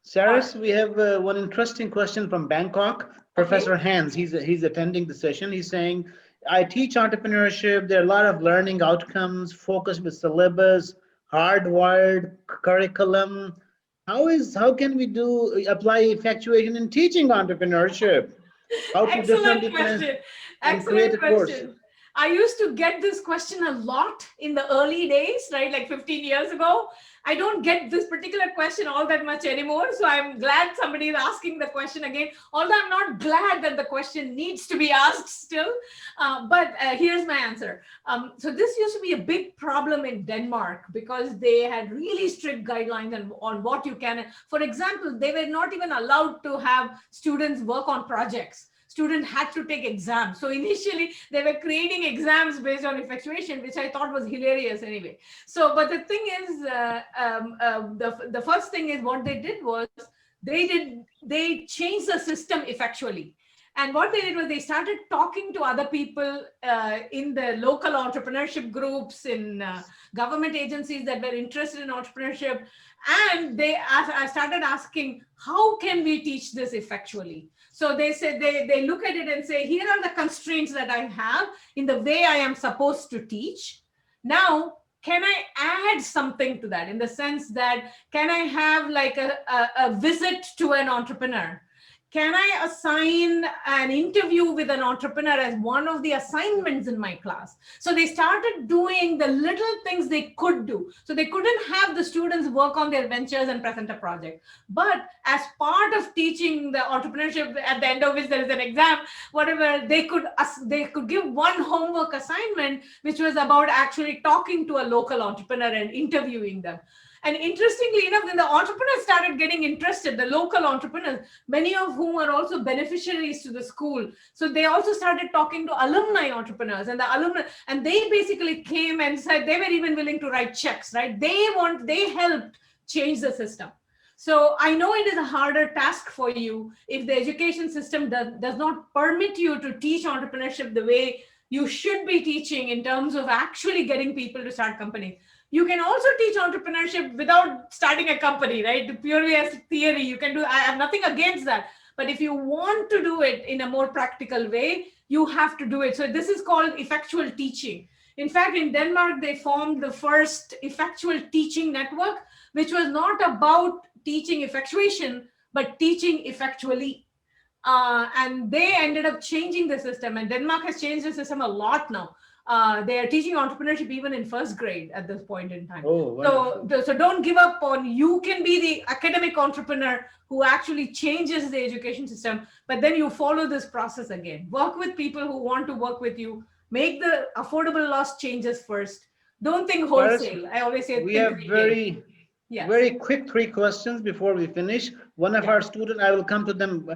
Saras, we have one interesting question from Bangkok. Professor Hans, he's attending the session. He's saying, I teach entrepreneurship. There are a lot of learning outcomes, focus with syllabus, hardwired curriculum. How can we apply effectuation in teaching entrepreneurship? How to Excellent question. Excellent question. I used to get this question a lot in the early days, right? Like 15 years ago. I don't get this particular question all that much anymore. So I'm glad somebody is asking the question again, although I'm not glad that the question needs to be asked still. But here's my answer. So this used to be a big problem in Denmark because they had really strict guidelines on what you can. For example, they were not even allowed to have students work on projects. Students had to take exams. So initially they were creating exams based on effectuation, which I thought was hilarious anyway. So, but the thing is, the first thing is what they did was they changed the system effectually. And what they did was they started talking to other people in the local entrepreneurship groups, in government agencies that were interested in entrepreneurship. And they started asking, how can we teach this effectually? So they said, they look at it and say, here are the constraints that I have in the way I am supposed to teach. Now, can I add something to that in the sense that, can I have like a visit to an entrepreneur? Can I assign an interview with an entrepreneur as one of the assignments in my class? So they started doing the little things they could do. So they couldn't have the students work on their ventures and present a project. But as part of teaching the entrepreneurship, at the end of which there is an exam, whatever, they could give one homework assignment, which was about actually talking to a local entrepreneur and interviewing them. And interestingly enough, then the entrepreneurs started getting interested, the local entrepreneurs, many of whom are also beneficiaries to the school. So they also started talking to alumni entrepreneurs, and the alumni, and they basically came and said they were even willing to write checks, right? They helped change the system. So I know it is a harder task for you if the education system does not permit you to teach entrepreneurship the way you should be teaching in terms of actually getting people to start companies. You can also teach entrepreneurship without starting a company, right? Purely as theory, you can do, I have nothing against that. But if you want to do it in a more practical way, you have to do it. So this is called effectual teaching. In fact, in Denmark, they formed the first effectual teaching network, which was not about teaching effectuation, but teaching effectually. And they ended up changing the system. And Denmark has changed the system a lot now. They are teaching entrepreneurship even in first grade at this point in time. Oh, So don't give up on, you can be the academic entrepreneur who actually changes the education system, but then you follow this process again. Work with people who want to work with you. Make the affordable loss changes first. Don't think wholesale. I always say we think have retail. very quick 3 questions before we finish. One of Yeah. our students, I will come to them.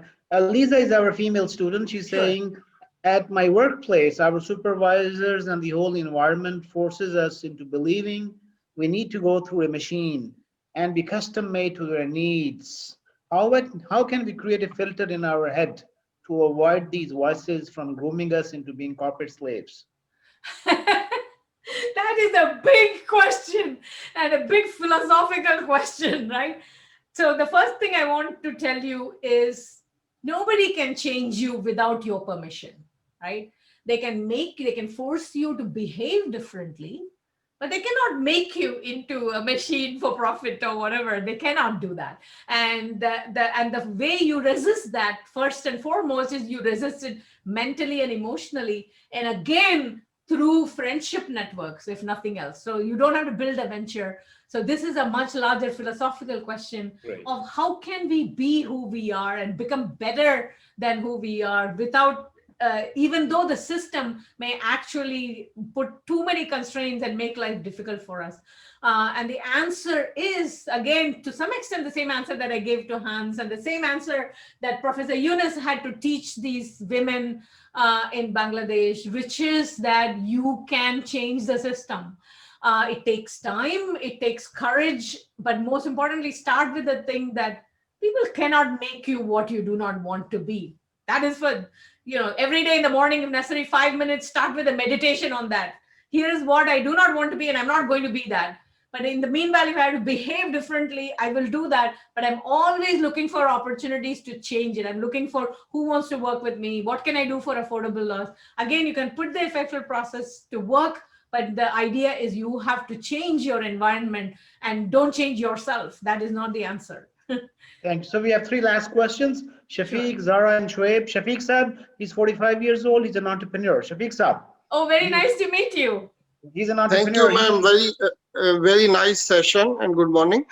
Lisa is our female student. She's Sure. saying, at my workplace, our supervisors and the whole environment forces us into believing we need to go through a machine and be custom made to their needs. How can we create a filter in our head to avoid these voices from grooming us into being corporate slaves? That is a big question and a big philosophical question, right? So the first thing I want to tell you is nobody can change you without your permission, right? They can force you to behave differently, but they cannot make you into a machine for profit or whatever. They cannot do that. And the way you resist that, first and foremost, is you resist it mentally and emotionally. And again, through friendship networks, if nothing else. So you don't have to build a venture. So this is a much larger philosophical question of how can we be who we are and become better than who we are without, even though the system may actually put too many constraints and make life difficult for us. And the answer is, again, to some extent, the same answer that I gave to Hans and the same answer that Professor Yunus had to teach these women in Bangladesh, which is that you can change the system. It takes time, it takes courage, but most importantly, start with the thing that people cannot make you what you do not want to be. That is for, every day in the morning, if necessary, 5 minutes, start with a meditation on that. Here's what I do not want to be, and I'm not going to be that. But in the meanwhile, if I have to behave differently, I will do that. But I'm always looking for opportunities to change it. I'm looking for who wants to work with me. What can I do for affordable loss? Again, you can put the effectual process to work, but the idea is you have to change your environment and don't change yourself. That is not the answer. Thank you. So we have 3 last questions. Shafiq, Sure. Zara, and Shoaib. Shafiq Saab, he's 45 years old. He's an entrepreneur. Shafiq Saab. Oh, very nice to meet you. He's an Thank entrepreneur. you, ma'am. Very nice session and good morning.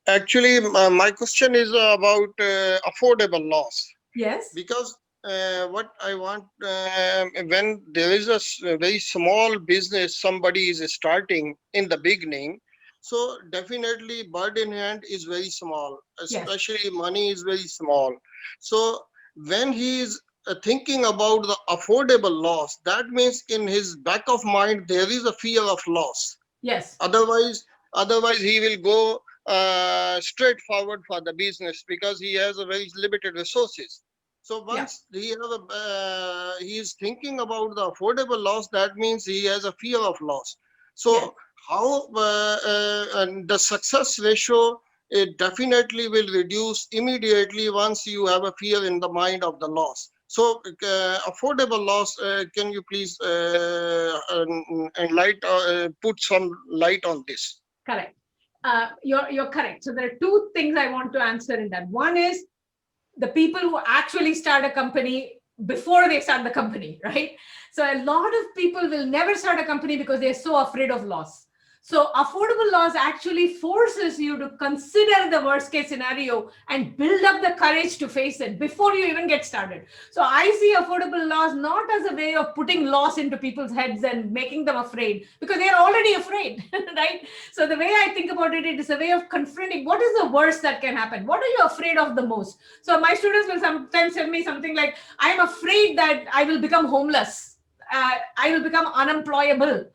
Actually, my question is about affordable loss. Yes. Because what I want, when there is a very small business, somebody is starting in the beginning, so definitely bird in hand is very small, especially money is very small. So when he is thinking about the affordable loss, that means in his back of mind there is a fear of loss. Yes. Otherwise he will go straight forward for the business because he has a very limited resources. So once he is thinking about the affordable loss, that means he has a fear of loss. So how the success ratio, it definitely will reduce immediately once you have a fear in the mind of the loss. So affordable loss, can you please put some light on this? Correct. You're correct. So there are 2 things I want to answer in that. One is the people who actually start a company before they start the company, right? So a lot of people will never start a company because they're so afraid of loss. So affordable loss actually forces you to consider the worst case scenario and build up the courage to face it before you even get started. So I see affordable loss not as a way of putting loss into people's heads and making them afraid, because they're already afraid, right? So the way I think about it, it is a way of confronting what is the worst that can happen. What are you afraid of the most? So my students will sometimes tell me something like, I'm afraid that I will become homeless. I will become unemployable.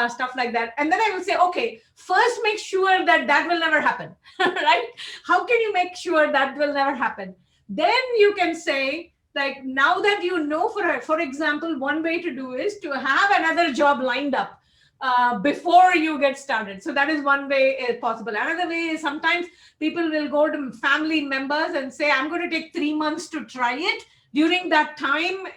Stuff like that. And then I will say, okay, first make sure that that will never happen, right? How can you make sure that will never happen? Then you can say, like, now that you know, for example, one way to do is to have another job lined up before you get started. So that is one way possible. Another way is sometimes people will go to family members and say, I'm going to take 3 months to try it during that time,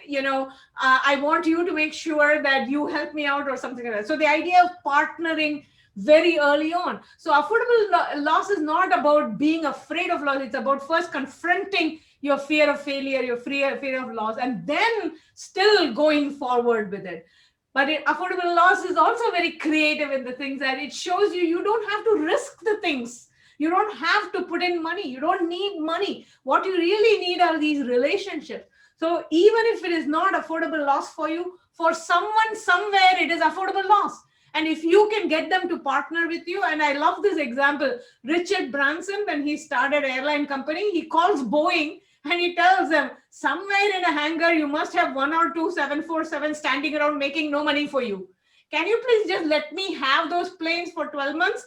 I want you to make sure that you help me out or something like that. So the idea of partnering very early on. So affordable loss is not about being afraid of loss. It's about first confronting your fear of failure, your fear of loss, and then still going forward with it. But affordable loss is also very creative in the things that it shows you don't have to risk the things. You don't have to put in money. You don't need money. What you really need are these relationships. So even if it is not affordable loss for you, for someone somewhere, it is affordable loss. And if you can get them to partner with you, and I love this example, Richard Branson, when he started an airline company, he calls Boeing and he tells them, somewhere in a hangar, you must have 1 or 2 747 standing around making no money for you. Can you please just let me have those planes for 12 months?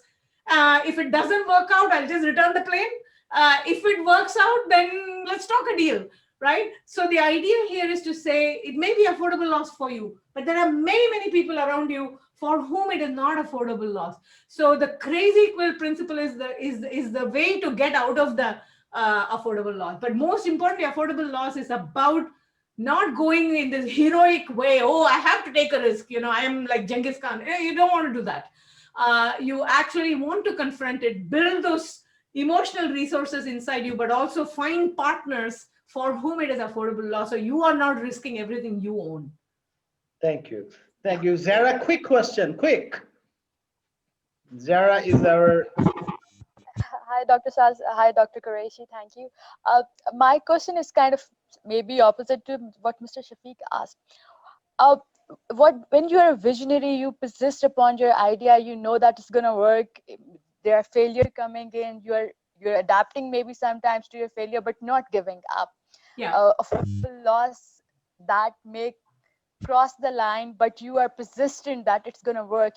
If it doesn't work out, I'll just return the plane. If it works out, then let's talk a deal, right? So the idea here is to say it may be affordable loss for you, but there are many, many people around you for whom it is not affordable loss. So the crazy quilt principle is the way to get out of the affordable loss. But most importantly, affordable loss is about not going in this heroic way. Oh, I have to take a risk. I am like Genghis Khan. You don't want to do that. You actually want to confront it, build those emotional resources inside you, but also find partners for whom it is affordable loss. So you are not risking everything you own. Thank you. Thank you. Zara, quick question, quick. Zara is our... Hi, Dr. Saras. Hi, Dr. Qureshi. Thank you. My question is kind of maybe opposite to what Mr. Shafiq asked. When you're a visionary, you persist upon your idea, you know that it's going to work. There are failure coming in. You're adapting maybe sometimes to your failure, but not giving up. Yeah. Affordable loss that may cross the line, but you are persistent that it's going to work.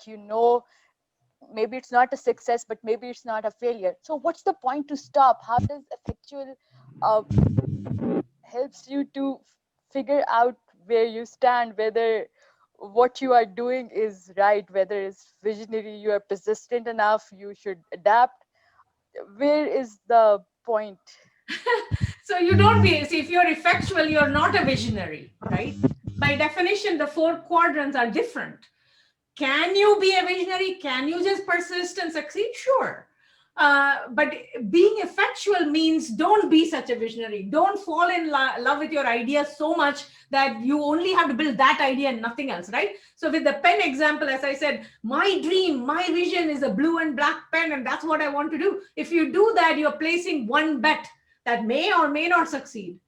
Maybe it's not a success, but maybe it's not a failure. So what's the point to stop? How does Effectual helps you to figure out where you stand, whether what you are doing is right, whether it's visionary, you are persistent enough, you should adapt? Where is the point? So you don't see, if you're effectual, you're not a visionary, right? By definition, the 4 quadrants are different. Can you be a visionary? Can you just persist and succeed? Sure. But being effectual means don't be such a visionary. Don't fall in love with your idea so much that you only have to build that idea and nothing else, right? So with the pen example, as I said, my dream, my vision is a blue and black pen, and that's what I want to do. If you do that, you're placing one bet that may or may not succeed.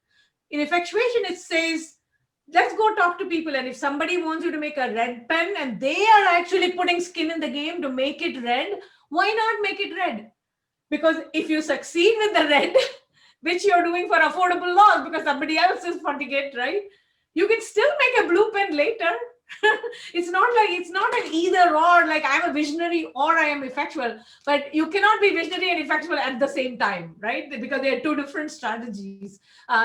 In effectuation, it says, let's go talk to people. And if somebody wants you to make a red pen and they are actually putting skin in the game to make it red, why not make it red? Because if you succeed with the red, which you're doing for affordable loss because somebody else is funding it, right? You can still make a blue pen later. It's not an either or, like I'm a visionary or I am effectual, but you cannot be visionary and effectual at the same time, right? Because they are 2 different strategies.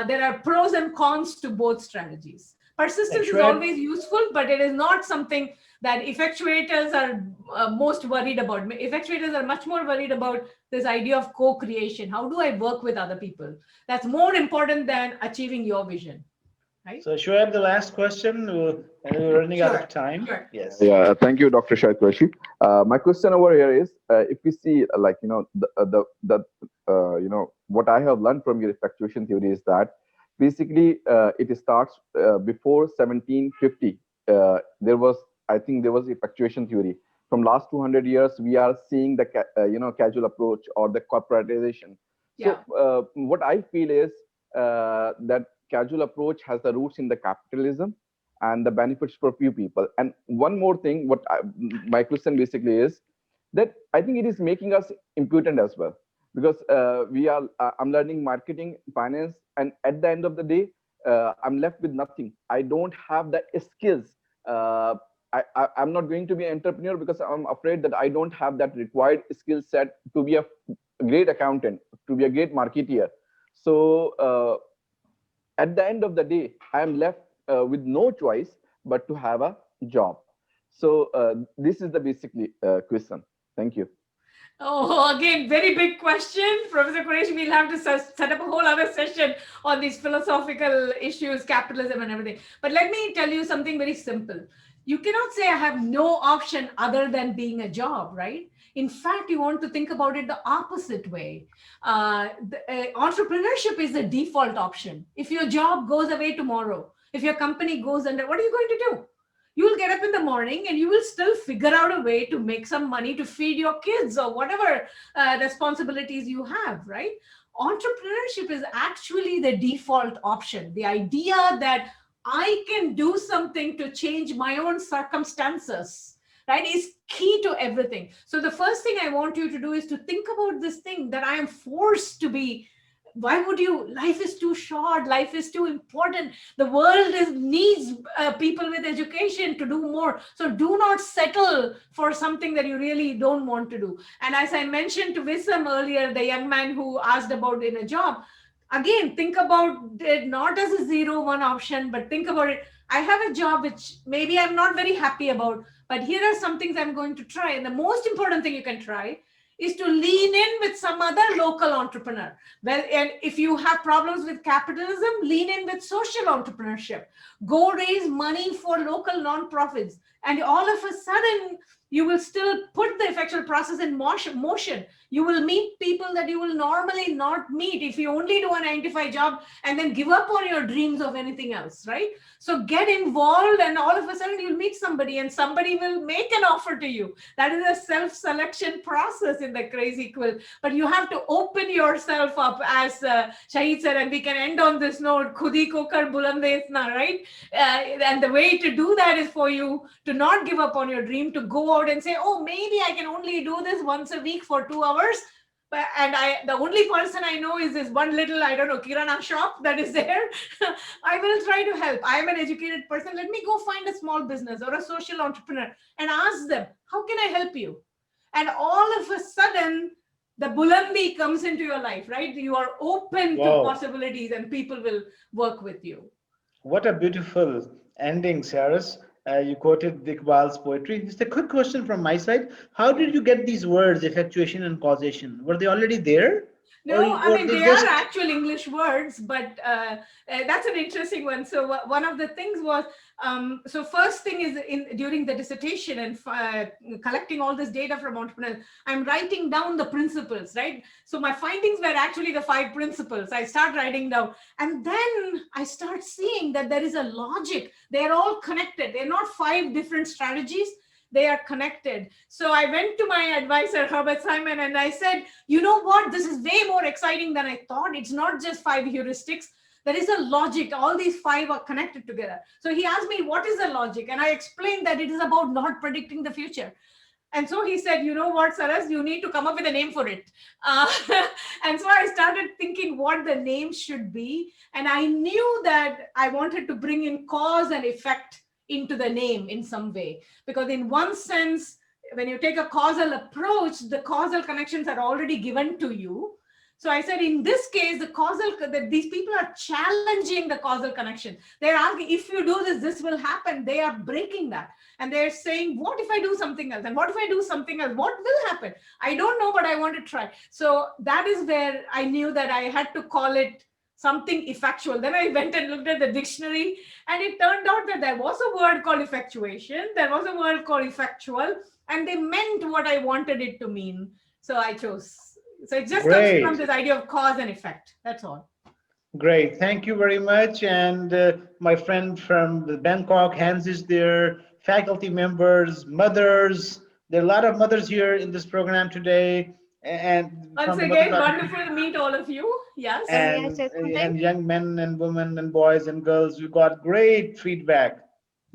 There are pros and cons to both strategies. Persistence is always useful, but it is not something that effectuators are most worried about. Effectuators are much more worried about this idea of co-creation. How do I work with other people? That's more important than achieving your vision. Right? So Shoaib, the last question, and we're running out of time. Sure. Yes. Yeah, thank you, Dr. Shahid Qureshi. My question over here is, if we see, what I have learned from your effectuation theory is that basically it starts before 1750. I think there was effectuation theory. From last 200 years, we are seeing the casual approach or the corporatization. Yeah. So what I feel is that casual approach has the roots in the capitalism and the benefits for few people. And one more thing, my question basically is that I think it is making us impotent as well, because I'm learning marketing, finance, and at the end of the day, I'm left with nothing. I don't have the skills. I'm not going to be an entrepreneur because I'm afraid that I don't have that required skill set to be a great accountant, to be a great marketeer. So at the end of the day, I am left with no choice but to have a job. So this is the basically question. Thank you. Oh, again, very big question. Professor Qureshi, we'll have to set up a whole other session on these philosophical issues, capitalism and everything. But let me tell you something very simple. You cannot say I have no option other than being a job, right? In fact, you want to think about it the opposite way. Entrepreneurship is the default option. If your job goes away tomorrow, if your company goes under, what are you going to do? You will get up in the morning and you will still figure out a way to make some money to feed your kids or whatever responsibilities you have, right? Entrepreneurship is actually the default option. The idea that I can do something to change my own circumstances, right, is key to everything. So the first thing I want you to do is to think about this thing that I am forced to be. Why would you? Life is too short. Life is too important. The world needs people with education to do more. So do not settle for something that you really don't want to do. And as I mentioned to Wissam earlier, the young man who asked about in a job, again, think about it not as a 0-1 option, but think about it. I have a job which maybe I'm not very happy about, but here are some things I'm going to try. And the most important thing you can try is to lean in with some other local entrepreneur. Well, and if you have problems with capitalism, lean in with social entrepreneurship. Go raise money for local nonprofits. And all of a sudden, you will still put the effectual process in motion. You will meet people that you will normally not meet if you only do a 9-to-5 job and then give up on your dreams of anything else, right? So get involved and all of a sudden you'll meet somebody and somebody will make an offer to you. That is a self-selection process in the crazy quilt. But you have to open yourself up, as Shahid said, and we can end on this note, khudi ko kar buland itna, right? And the way to do that is for you to not give up on your dream, to go out and say, oh, maybe I can only do this once a week for 2 hours. And the only person I know is this one little, I don't know, kirana shop that is there. I will try to help. I'm an educated person. Let me go find a small business or a social entrepreneur and ask them, how can I help you? And all of a sudden, the bulandi comes into your life, right? You are open to possibilities and people will work with you. What a beautiful ending, Saras. You quoted Iqbal's poetry. Just a quick question from my side. How did you get these words, effectuation and causation? Were they already there? No, I mean, they are actual English words, but that's an interesting one. So one of the things was, so first thing is during the dissertation and collecting all this data from entrepreneurs, I'm writing down the principles, right? So my findings were actually the 5 principles. I start writing down and then I start seeing that there is a logic. They're all connected. They're not 5 different strategies. They are connected. So I went to my advisor, Herbert Simon, and I said, you know what? This is way more exciting than I thought. It's not just 5 heuristics. There is a logic. All these 5 are connected together. So he asked me, what is the logic? And I explained that it is about not predicting the future. And so he said, you know what, Saras, you need to come up with a name for it. And so I started thinking what the name should be. And I knew that I wanted to bring in cause and effect into the name in some way, because in one sense, when you take a causal approach, the causal connections are already given to you. So I said, in this case, these people are challenging the causal connection. They're asking, if you do this, this will happen. They are breaking that. And they're saying, what if I do something else? And what if I do something else? What will happen? I don't know, but I want to try. So that is where I knew that I had to call it something effectual. Then I went and looked at the dictionary, and it turned out that there was a word called effectuation, there was a word called effectual, and they meant what I wanted it to mean. So I chose. So it just comes from this idea of cause and effect. That's all. Great. Thank you very much. And my friend from Bangkok, Hans, is there, faculty members, mothers. There are a lot of mothers here in this program today. And once again, wonderful to meet all of you. Yes. And young men and women and boys and girls, we got great feedback.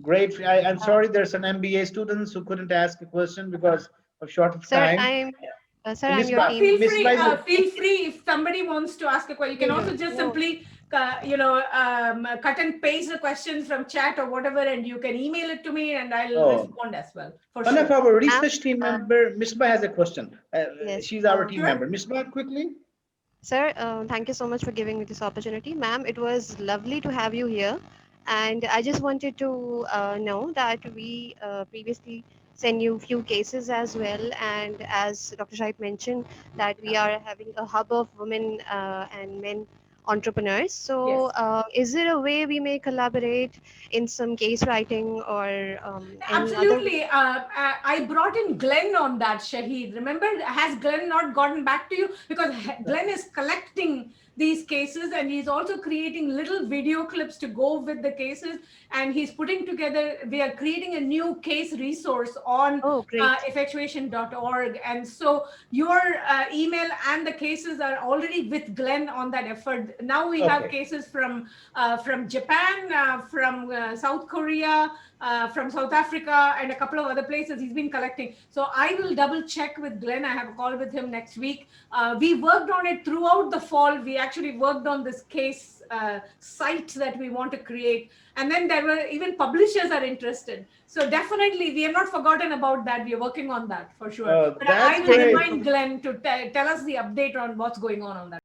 Great. I'm sorry, there's some MBA students who couldn't ask a question because of short of time. Sir, I'm your team. Feel free if somebody wants to ask a question. You can also just simply, cut and paste the questions from chat or whatever, and you can email it to me, and I'll respond as well. One of our research team member, Misbah, has a question. She's our team member. Misbah, quickly. Sir, thank you so much for giving me this opportunity. Ma'am, it was lovely to have you here. And I just wanted to know that we previously send you a few cases as well. And as Dr. Shahid mentioned, that we are having a hub of women and men entrepreneurs. So, Yes. is there a way we may collaborate in some case writing or any other way? Absolutely. I brought in Glenn on that, Shahid. Remember, has Glenn not gotten back to you? Because Glenn is collecting these cases and he's also creating little video clips to go with the cases. And he's putting together, we are creating a new case resource on Oh, great. effectuation.org. And so your email and the cases are already with Glenn on that effort. Now we have cases from Japan, from South Korea, from South Africa, and a couple of other places he's been collecting. So I will double check with Glenn. I have a call with him next week. We worked on it throughout the fall. We actually worked on this case site that we want to create. And then there were even publishers are interested. So definitely we have not forgotten about that. We are working on that for sure. But I That's will great. remind Glenn to tell us the update on what's going on that.